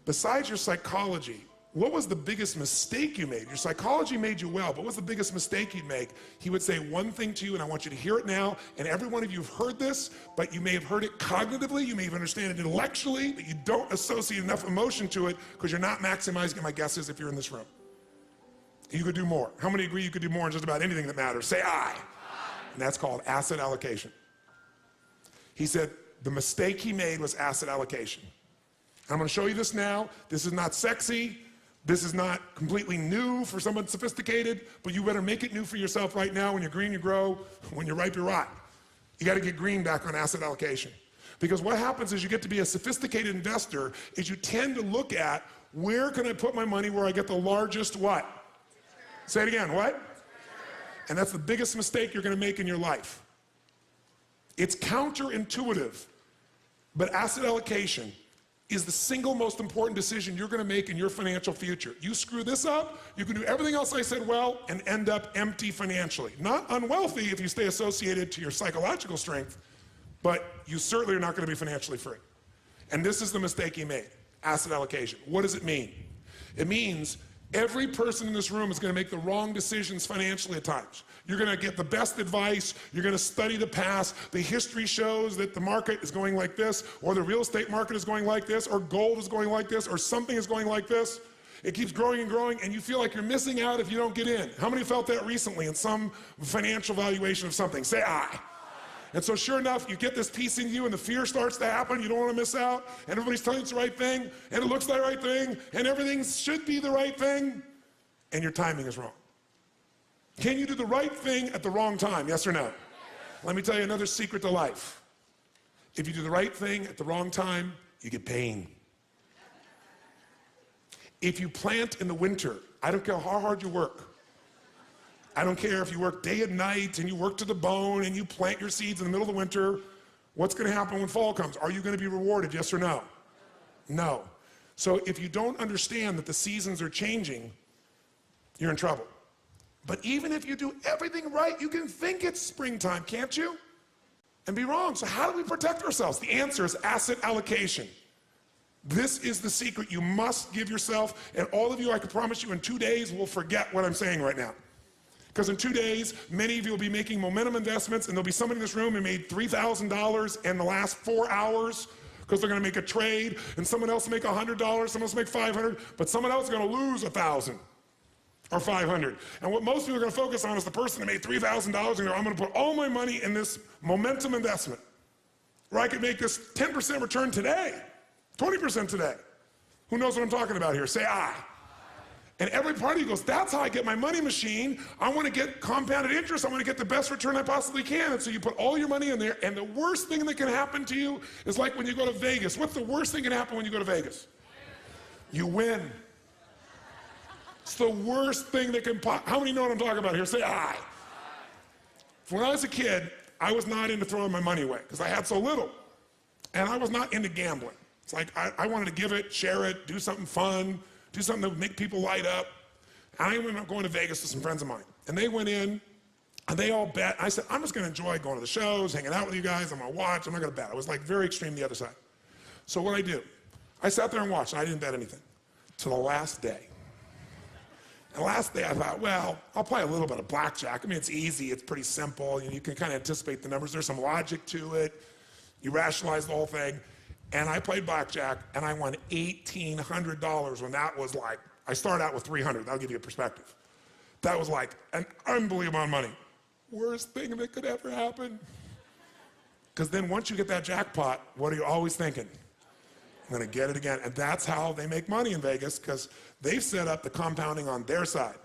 besides your psychology, what was the biggest mistake you made? Your psychology made you well, but what was the biggest mistake you'd make? He would say one thing to you, and I want you to hear it now, and every one of you have heard this, but you may have heard it cognitively, you may even understand it intellectually, but you don't associate enough emotion to it because you're not maximizing it. My guess is if you're in this room. You could do more. How many agree you could do more in just about anything that matters? Say aye. And that's called asset allocation. He said the mistake he made was asset allocation. And I'm going to show you this now. This is not sexy. This is not completely new for someone sophisticated, but you better make it new for yourself right now. When you're green, you grow. When you're ripe, you rot. You got to get green back on asset allocation. Because what happens is you get to be a sophisticated investor is you tend to look at where can I put my money where I get the largest what? Say it again, what? And that's the biggest mistake you're going to make in your life. It's counterintuitive, but asset allocation is the single most important decision you're going to make in your financial future. You screw this up, you can do everything else I said well and end up empty financially. Not unwealthy if you stay associated to your psychological strength, but you certainly are not going to be financially free. And this is the mistake he made, asset allocation. What does it mean? It means every person in this room is going to make the wrong decisions financially at times. You're going to get the best advice. You're going to study the past. The history shows that the market is going like this, or the real estate market is going like this, or gold is going like this, or something is going like this. It keeps growing and growing, and you feel like you're missing out if you don't get in. How many felt that recently in some financial valuation of something? Say aye. And so sure enough, you get this piece in you and the fear starts to happen. You don't want to miss out. And everybody's telling you it's the right thing. And it looks like the right thing. And everything should be the right thing. And your timing is wrong. Can you do the right thing at the wrong time? Yes or no? Let me tell you another secret to life. If you do the right thing at the wrong time, you get pain. If you plant in the winter, I don't care how hard you work. I don't care if you work day and night and you work to the bone and you plant your seeds in the middle of the winter. What's going to happen when fall comes? Are you going to be rewarded? Yes or no? No. So if you don't understand that the seasons are changing, you're in trouble. But even if you do everything right, you can think it's springtime, can't you? And be wrong. So how do we protect ourselves? The answer is asset allocation. This is the secret you must give yourself. And all of you, I can promise you, in 2 days, will forget what I'm saying right now. Because in 2 days, many of you will be making momentum investments, and there'll be someone in this room who made $3,000 in the last 4 hours because they're going to make a trade, and someone else will make $100, someone else will make $500, but someone else is going to lose $1,000 or $500. And what most people are going to focus on is the person that made $3,000 and go, I'm going to put all my money in this momentum investment where I could make this 10% return today, 20% today. Who knows what I'm talking about here? Say aye. And every part of you goes, that's how I get my money machine. I want to get compounded interest. I want to get the best return I possibly can. And so you put all your money in there, and the worst thing that can happen to you is like when you go to Vegas. What's the worst thing that can happen when you go to Vegas? You win. It's the worst thing that can pop. How many know what I'm talking about here? Say aye. When I was a kid, I was not into throwing my money away because I had so little. And I was not into gambling. It's like I wanted to give it, share it, do something fun, do something that would make people light up. And I ended up going to Vegas with some friends of mine. And they went in, and they all bet. I said, I'm just going to enjoy going to the shows, hanging out with you guys. I'm going to watch. I'm not going to bet. I was like very extreme the other side. So what I do, I sat there and watched. And I didn't bet anything till the last day. And the last day I thought, well, I'll play a little bit of blackjack. I mean, it's easy. It's pretty simple. You can kind of anticipate the numbers. There's some logic to it. You rationalize the whole thing. And I played blackjack, and I won $1,800 when that was like, I started out with $300. That'll give you a perspective. That was like an unbelievable amount of money. Worst thing that could ever happen. Because then once you get that jackpot, what are you always thinking? I'm going to get it again. And that's how they make money in Vegas, because they've set up the compounding on their side,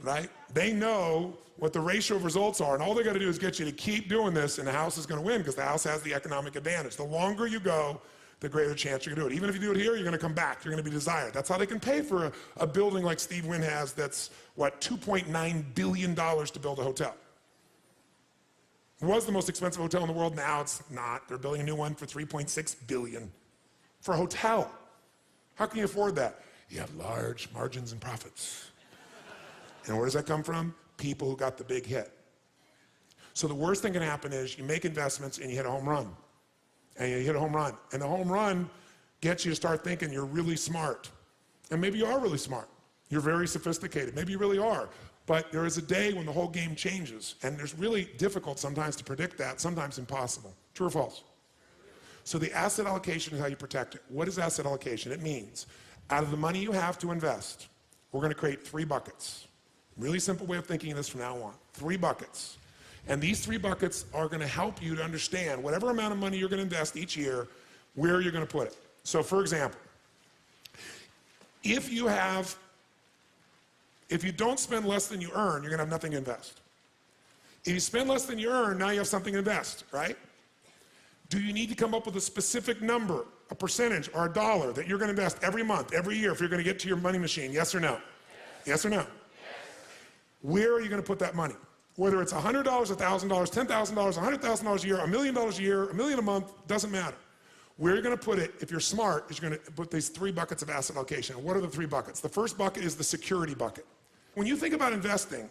right? They know what the ratio of results are, and all they got to do is get you to keep doing this, and the house is going to win because the house has the economic advantage. The longer you go, the greater chance you're going to do it. Even if you do it here, you're going to come back. You're going to be desired. That's how they can pay for a building like Steve Wynn has that's, what, $2.9 billion to build a hotel. It was the most expensive hotel in the world. Now it's not. They're building a new one for $3.6 billion for a hotel. How can you afford that? You have large margins and profits. And where does that come from? People who got the big hit. So the worst thing can happen is you make investments and you hit a home run. And you hit a home run. And the home run gets you to start thinking you're really smart. And maybe you are really smart. You're very sophisticated. Maybe you really are. But there is a day when the whole game changes. And it's really difficult sometimes to predict that, sometimes impossible. True or false? So the asset allocation is how you protect it. What is asset allocation? It means out of the money you have to invest, we're going to create 3 buckets. Really simple way of thinking of this from now on. 3 buckets. And these 3 buckets are going to help you to understand whatever amount of money you're going to invest each year, where you're going to put it. So for example, if you don't spend less than you earn, you're going to have nothing to invest. If you spend less than you earn, now you have something to invest, right? Do you need to come up with a specific number, a percentage, or a dollar that you're going to invest every month, every year, if you're going to get to your money machine? Yes or no? Yes or no? Where are you going to put that money? Whether it's $100, $1,000, $10,000, $100,000 a year, $1 million a year, $1 million a month, doesn't matter. Where you're going to put it, if you're smart, is you're going to put these 3 buckets of asset allocation. What are the 3 buckets? The first bucket is the security bucket. When you think about investing,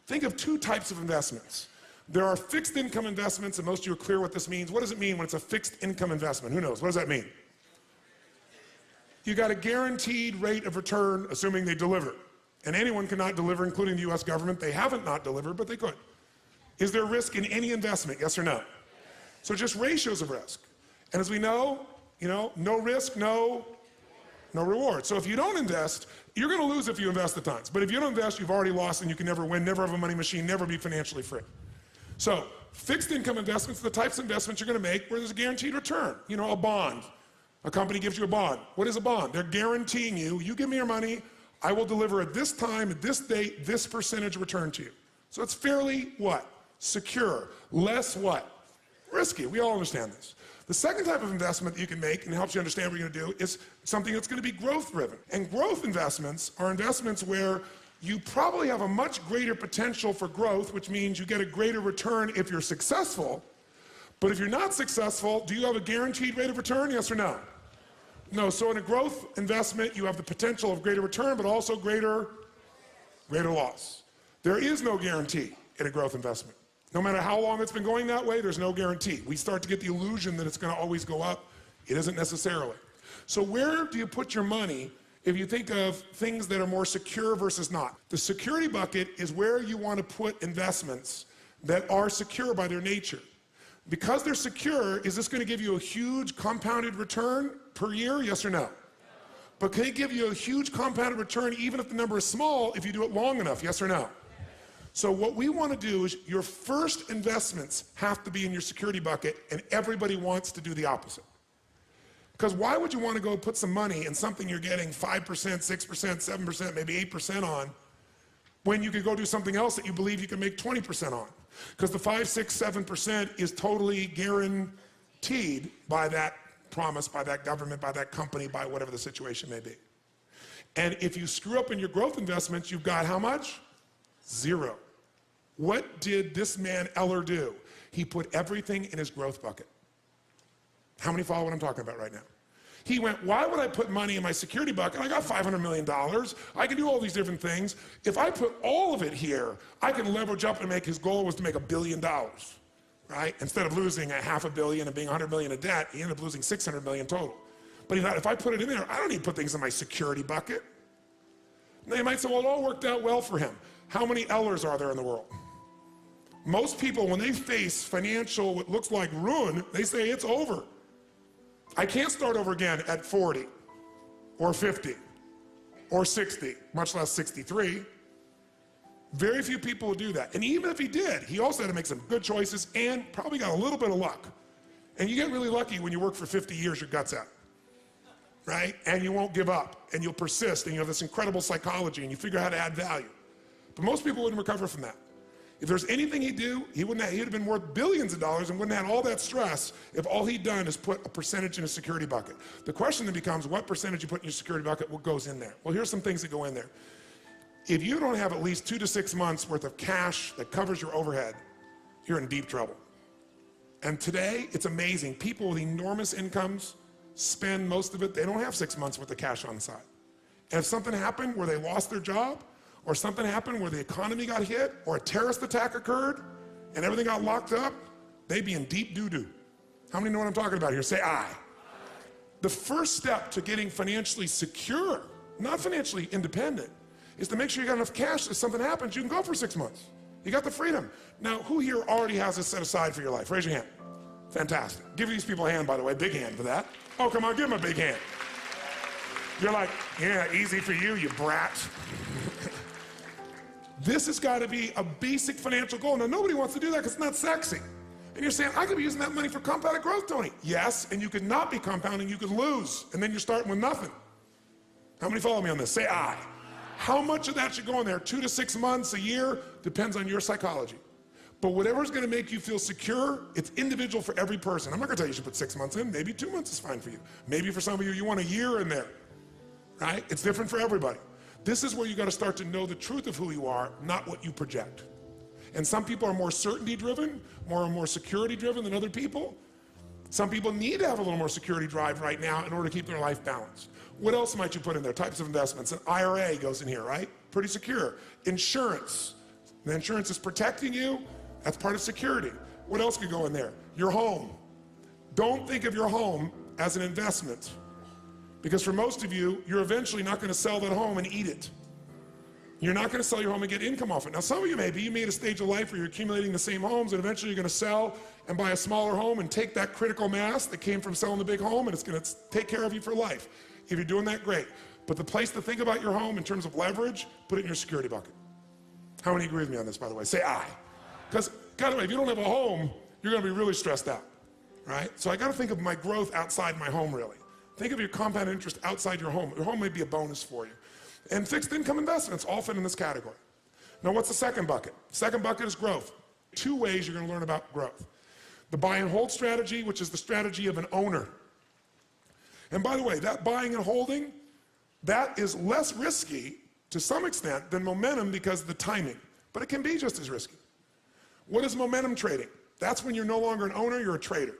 think of 2 types of investments. There are fixed income investments, and most of you are clear what this means. What does it mean when it's a fixed income investment? Who knows? What does that mean? You got a guaranteed rate of return, assuming they deliver. And anyone cannot deliver, including the US government. They haven't not delivered, but they could. Is there risk in any investment? Yes or no? So just ratios of risk. And as we know, no risk, no reward. So if you don't invest, you're going to lose if you invest at times. But if you don't invest, you've already lost, and you can never win, never have a money machine, never be financially free. So fixed income investments are the types of investments you're going to make where there's a guaranteed return. A bond. A company gives you a bond. What is a bond? They're guaranteeing you give me your money, I will deliver at this time, at this date, this percentage return to you. So it's fairly what? Secure. Less what? Risky. We all understand this. The second type of investment that you can make and helps you understand what you're going to do is something that's going to be growth driven. And growth investments are investments where you probably have a much greater potential for growth, which means you get a greater return if you're successful. But if you're not successful, do you have a guaranteed rate of return? Yes or no? No. So in a growth investment, you have the potential of greater return, but also greater loss. There is no guarantee in a growth investment. No matter how long it's been going that way, there's no guarantee. We start to get the illusion that it's going to always go up. It isn't necessarily. So where do you put your money if you think of things that are more secure versus not? The security bucket is where you want to put investments that are secure by their nature. Because they're secure, is this going to give you a huge compounded return per year? Yes or no? But can it give you a huge compounded return even if the number is small if you do it long enough? Yes or no? So what we want to do is your first investments have to be in your security bucket, and everybody wants to do the opposite. Because why would you want to go put some money in something you're getting 5%, 6%, 7%, maybe 8% on, when you could go do something else that you believe you can make 20% on? Because the 5, 6, 7% is totally guaranteed by that promise, by that government, by that company, by whatever the situation may be. And if you screw up in your growth investments, you've got how much? 0. What did this man Eller do? He put everything in his growth bucket. How many follow what I'm talking about right now? He went, why would I put money in my security bucket? I got $500 million. I can do all these different things. If I put all of it here, I can leverage up and make, his goal was to make $1 billion, right? Instead of losing $500 million and being $100 million in debt, he ended up losing $600 million total. But he thought, if I put it in there, I don't need to put things in my security bucket. Now you might say, well, it all worked out well for him. How many Ellers are there in the world? Most people, when they face financial, what looks like ruin, they say it's over. I can't start over again at 40 or 50 or 60, much less 63. Very few people will do that. And even if he did, he also had to make some good choices and probably got a little bit of luck. And you get really lucky when you work for 50 years, your guts out, right? And you won't give up, and you'll persist, and you have this incredible psychology, and you figure out how to add value. But most people wouldn't recover from that. If there's anything he'd do, he'd have been worth billions of dollars and wouldn't have had all that stress if all he'd done is put a percentage in a security bucket. The question then becomes, what percentage you put in your security bucket, what goes in there? Well, here's some things that go in there. If you don't have at least 2 to 6 months worth of cash that covers your overhead, you're in deep trouble. And today, it's amazing. People with enormous incomes spend most of it. They don't have 6 months worth of cash on the side. And if something happened where they lost their job, or something happened where the economy got hit, or a terrorist attack occurred, and everything got locked up, they'd be in deep doo-doo. How many know what I'm talking about here? Say aye. The first step to getting financially secure, not financially independent, is to make sure you got enough cash that if something happens, you can go for 6 months. You got the freedom. Now, who here already has this set aside for your life? Raise your hand. Fantastic. Give these people a hand, by the way. Big hand for that. Oh, come on, give them a big hand. You're like, yeah, easy for you, you brat. This has got to be a basic financial goal. Now, nobody wants to do that because it's not sexy. And you're saying, I could be using that money for compounded growth, Tony. Yes, and you could not be compounding, you could lose, and then you're starting with nothing. How many follow me on this? Say aye. How much of that should go in there? 2 to 6 months, a year, depends on your psychology. But whatever's going to make you feel secure, it's individual for every person. I'm not going to tell you should put 6 months in. Maybe 2 months is fine for you. Maybe for some of you, you want a year in there, right? It's different for everybody. This is where you got to start to know the truth of who you are, not what you project. And some people are more certainty driven, more security driven than other people. Some people need to have a little more security drive right now in order to keep their life balanced. What else might you put in there? Types of investments. An IRA goes in here, right? Pretty secure. Insurance. The insurance is protecting you. That's part of security. What else could go in there? Your home. Don't think of your home as an investment. Because for most of you, you're eventually not going to sell that home and eat it. You're not going to sell your home and get income off it. Now, some of you maybe, you made a stage of life where you're accumulating the same homes, and eventually you're going to sell and buy a smaller home and take that critical mass that came from selling the big home, and it's going to take care of you for life. If you're doing that, great. But the place to think about your home in terms of leverage, put it in your security bucket. How many agree with me on this, by the way? Say aye. Because, by the way, if you don't have a home, you're going to be really stressed out, right? So I got to think of my growth outside my home, really. Think of your compound interest outside your home. Your home may be a bonus for you. And fixed income investments all fit in this category. Now, what's the second bucket? Second bucket is growth. Two ways you're going to learn about growth. The buy and hold strategy, which is the strategy of an owner. And by the way, that buying and holding, that is less risky to some extent than momentum because of the timing, but it can be just as risky. What is momentum trading? That's when you're no longer an owner, you're a trader.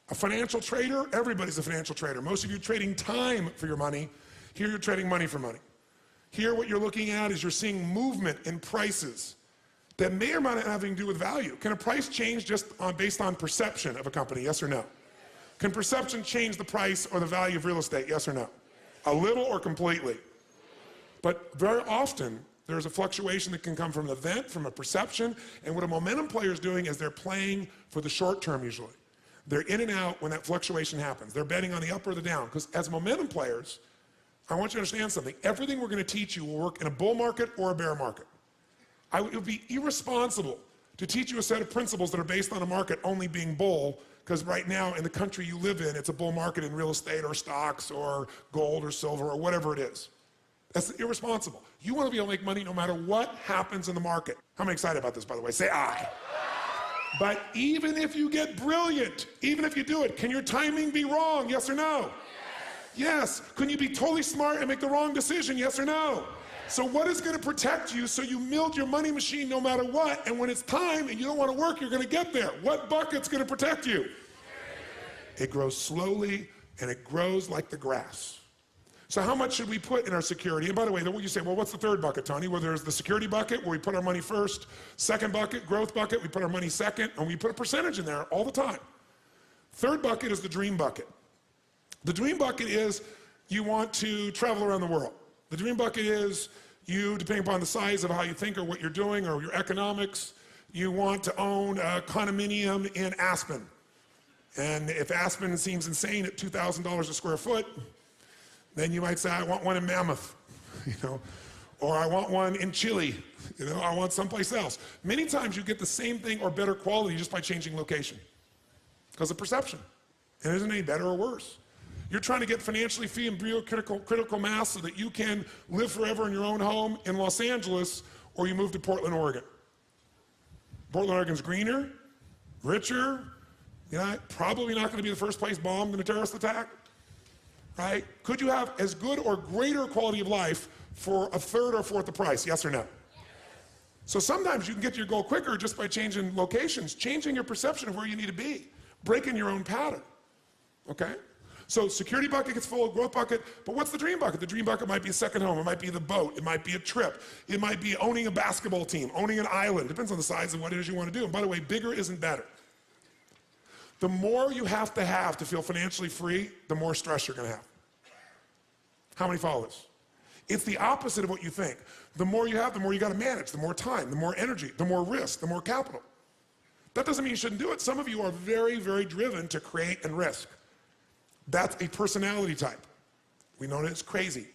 A financial trader, everybody's a financial trader. Most of you trading time for your money. Here you're trading money for money. Here what you're looking at is you're seeing movement in prices that may or may not have anything to do with value. Can a price change just based on perception of a company, yes or no? Can perception change the price or the value of real estate, yes or no? A little or completely? But very often, there's a fluctuation that can come from an event, from a perception, and what a momentum player is doing is they're playing for the short term usually. They're in and out when that fluctuation happens. They're betting on the up or the down, because as momentum players, I want you to understand something. Everything we're going to teach you will work in a bull market or a bear market. It would be irresponsible to teach you a set of principles that are based on a market only being bull, because right now in the country you live in, it's a bull market in real estate or stocks or gold or silver or whatever it is. That's irresponsible. You want to be able to make money no matter what happens in the market. How many excited about this, by the way? Say aye. But even if you get brilliant, even if you do it, can your timing be wrong? Yes or no? Yes. Can you be totally smart and make the wrong decision? Yes or no? So what is going to protect you so you milk your money machine no matter what, and when it's time and you don't want to work, you're going to get there? What bucket's going to protect you? It grows slowly and it grows like the grass. So how much should we put in our security? And by the way, then you say, well, what's the third bucket, Tony? Well, there's the security bucket where we put our money first. Second bucket, growth bucket, we put our money second, and we put a percentage in there all the time. Third bucket is the dream bucket. The dream bucket is you want to travel around the world. The dream bucket is you, depending upon the size of how you think or what you're doing or your economics, you want to own a condominium in Aspen. And if Aspen seems insane at $2,000 a square foot, then you might say, I want one in Mammoth, or I want one in Chile, I want someplace else. Many times you get the same thing or better quality just by changing location because of perception. And it isn't any better or worse. You're trying to get financially free and real critical mass so that you can live forever in your own home in Los Angeles, or you move to Portland, Oregon. Portland, Oregon's greener, richer, probably not going to be the first place bombed in a terrorist attack. Right? Could you have as good or greater quality of life for a third or fourth the price? Yes or no? Yes. So sometimes you can get to your goal quicker just by changing locations, changing your perception of where you need to be, breaking your own pattern. Okay? So security bucket gets full, growth bucket, but what's the dream bucket? The dream bucket might be a second home, it might be the boat, it might be a trip, it might be owning a basketball team, owning an island. Depends on the size of what it is you want to do. And by the way, bigger isn't better. The more you have to feel financially free, the more stress you're going to have. How many follow this? It's the opposite of what you think. The more you have, the more you got to manage, the more time, the more energy, the more risk, the more capital. That doesn't mean you shouldn't do it. Some of you are very, very driven to create and risk. That's a personality type. We know that it's crazy.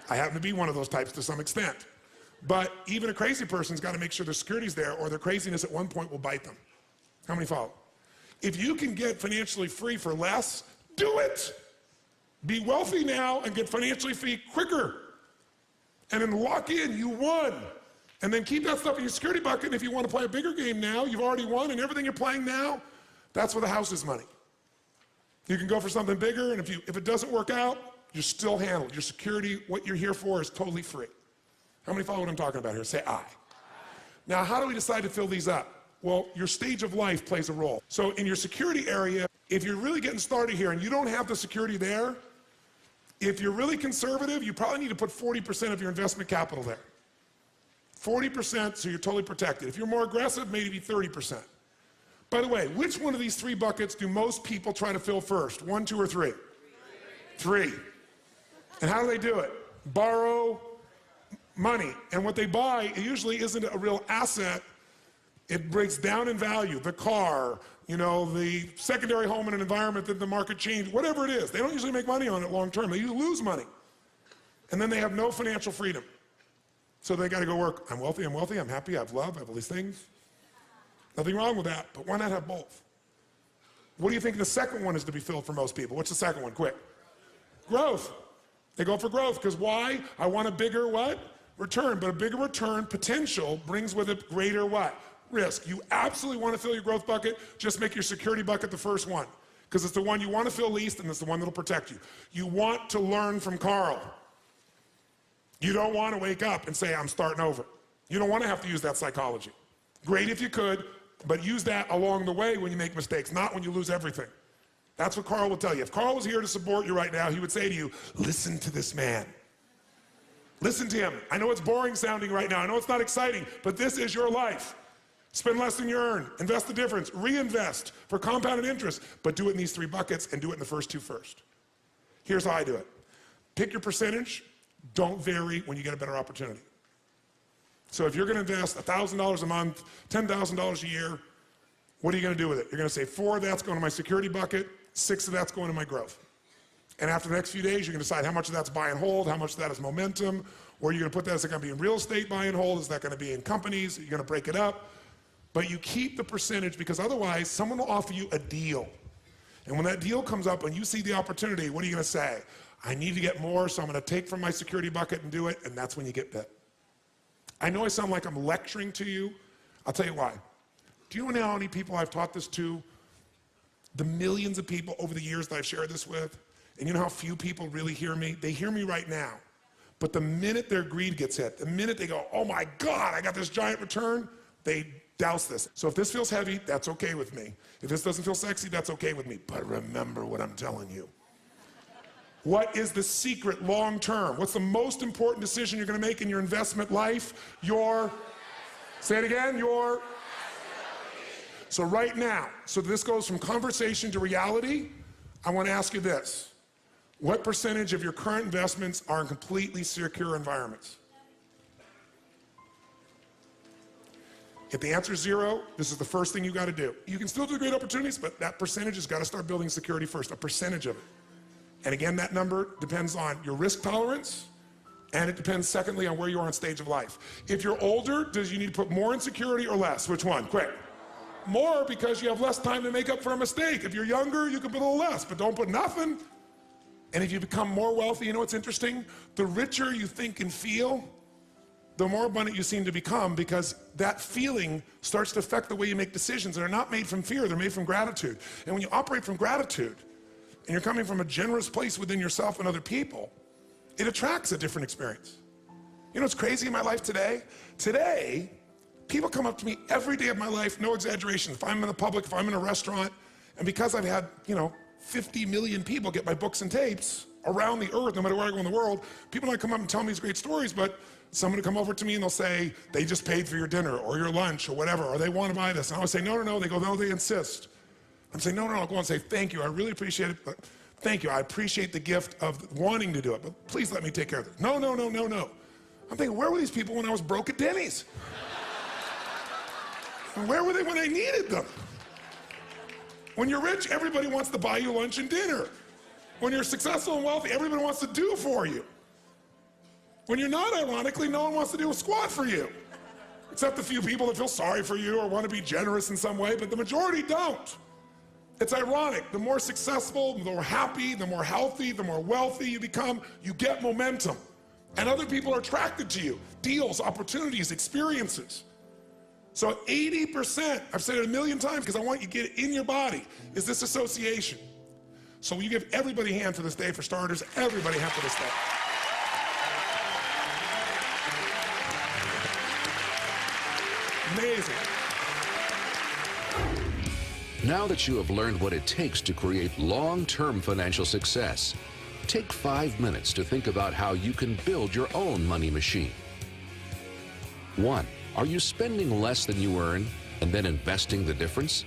I happen to be one of those types to some extent. But even a crazy person's got to make sure their security's there, or their craziness at one point will bite them. How many follow? If you can get financially free for less, do it. Be wealthy now and get financially free quicker. And then lock in, you won. And then keep that stuff in your security bucket. And if you want to play a bigger game now, you've already won, and everything you're playing now, that's where the house is money. You can go for something bigger, and if it doesn't work out, you're still handled. Your security, what you're here for, is totally free. How many follow what I'm talking about here? Say aye. Now, how do we decide to fill these up? Well, your stage of life plays a role. So in your security area, if you're really getting started here and you don't have the security there, if you're really conservative, you probably need to put 40% of your investment capital there. 40% so you're totally protected. If you're more aggressive, maybe 30%. By the way, which one of these three buckets do most people try to fill first? 1, 2, or 3? Three. And how do they do it? Borrow money. And what they buy usually isn't a real asset. It breaks down in value. The car, the secondary home in an environment that the market changed, whatever it is. They don't usually make money on it long term. They usually lose money. And then they have no financial freedom. So they got to go work. I'm wealthy, I'm happy, I have love, I have all these things. Nothing wrong with that, but why not have both? What do you think the second one is to be filled for most people? What's the second one? Quick. Growth. They go for growth, because why? I want a bigger what? return, but a bigger return potential brings with it greater what? Risk. You absolutely want to fill your growth bucket, just make your security bucket the first one, because it's the one you want to fill least and it's the one that'll protect you. You want to learn from Carl. You don't want to wake up and say, I'm starting over. You don't want to have to use that psychology. Great if you could, but use that along the way when you make mistakes, not when you lose everything. That's what Carl will tell you. If Carl was here to support you right now, he would say to you, listen to this man. Listen to him. I know it's boring sounding right now. I know it's not exciting, but this is your life. Spend less than you earn. Invest the difference. Reinvest for compounded interest, but do it in these 3 buckets and do it in the first 2 first. Here's how I do it. Pick your percentage. Don't vary when you get a better opportunity. So if you're going to invest $1,000 a month, $10,000 a year, what are you going to do with it? You're going to say 4 of that's going to my security bucket, 6 of that's going to my growth. And after the next few days, you're going to decide how much of that's buy and hold, how much of that is momentum, or you're going to put that, is it going to be in real estate buy and hold, is that going to be in companies, you're going to break it up. But you keep the percentage, because otherwise someone will offer you a deal. And when that deal comes up and you see the opportunity, what are you going to say? I need to get more, so I'm going to take from my security bucket and do it, and that's when you get bit. I know I sound like I'm lecturing to you. I'll tell you why. Do you know how many people I've taught this to? The millions of people over the years that I've shared this with. And you know how few people really hear me? They hear me right now. But the minute their greed gets hit, the minute they go, oh my God, I got this giant return, they douse this. So if this feels heavy, that's okay with me. If this doesn't feel sexy, that's okay with me. But remember what I'm telling you. What is the secret long term? What's the most important decision you're going to make in your investment life? Say it again, So right now, so this goes from conversation to reality, I want to ask you this. What percentage of your current investments are in completely secure environments? If the answer is 0, this is the first thing you got to do. You can still do great opportunities, but that percentage has got to start building security first, a percentage of it. And again, that number depends on your risk tolerance, and it depends, secondly, on where you are in stage of life. If you're older, do you need to put more in security or less? Which one? Quick. More, because you have less time to make up for a mistake. If you're younger, you can put a little less, but don't put nothing. And if you become more wealthy, you know what's interesting? The richer you think and feel, the more abundant you seem to become, because that feeling starts to affect the way you make decisions. They're not made from fear, they're made from gratitude. And when you operate from gratitude, and you're coming from a generous place within yourself and other people, it attracts a different experience. You know what's crazy in my life today? Today, people come up to me every day of my life, no exaggeration. If I'm in the public, if I'm in a restaurant, and because I've had, 50 million people get my books and tapes around the earth, no matter where I go in the world, people don't come up and tell me these great stories, but someone will come over to me and they'll say, they just paid for your dinner or your lunch or whatever, or they want to buy this. And I always say, no. They go, no, they insist. I'm saying, no, I'll go and say, thank you, I really appreciate it, but thank you, I appreciate the gift of wanting to do it, but please let me take care of it. No. I'm thinking, where were these people when I was broke at Denny's? And where were they when I needed them? When you're rich, everybody wants to buy you lunch and dinner. When you're successful and wealthy, everybody wants to do for you. When you're not, ironically, no one wants to do a squat for you. Except the few people that feel sorry for you or want to be generous in some way, but the majority don't. It's ironic. The more successful, the more happy, the more healthy, the more wealthy you become, you get momentum. And other people are attracted to you. Deals, opportunities, experiences. So 80%, I've said it a million times because I want you to get it in your body, is this association. So will you give everybody a hand for this day, for starters? Everybody a hand for this day. Amazing. Now that you have learned what it takes to create long-term financial success, take 5 minutes to think about how you can build your own money machine. 1. Are you spending less than you earn and then investing the difference?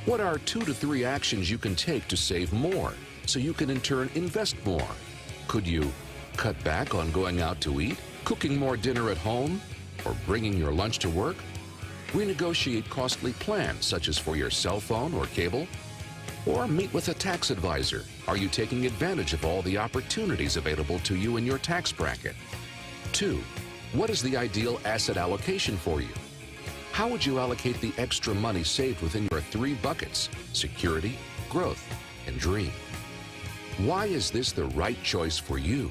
What are 2 to 3 actions you can take to save more so you can in turn invest more? Could you cut back on going out to eat, cooking more dinner at home, or bringing your lunch to work? Renegotiate costly plans such as for your cell phone or cable? Or meet with a tax advisor. Are you taking advantage of all the opportunities available to you in your tax bracket? 2. What is the ideal asset allocation for you? How would you allocate the extra money saved within your 3 buckets: security, growth, and dream? Why is this the right choice for you?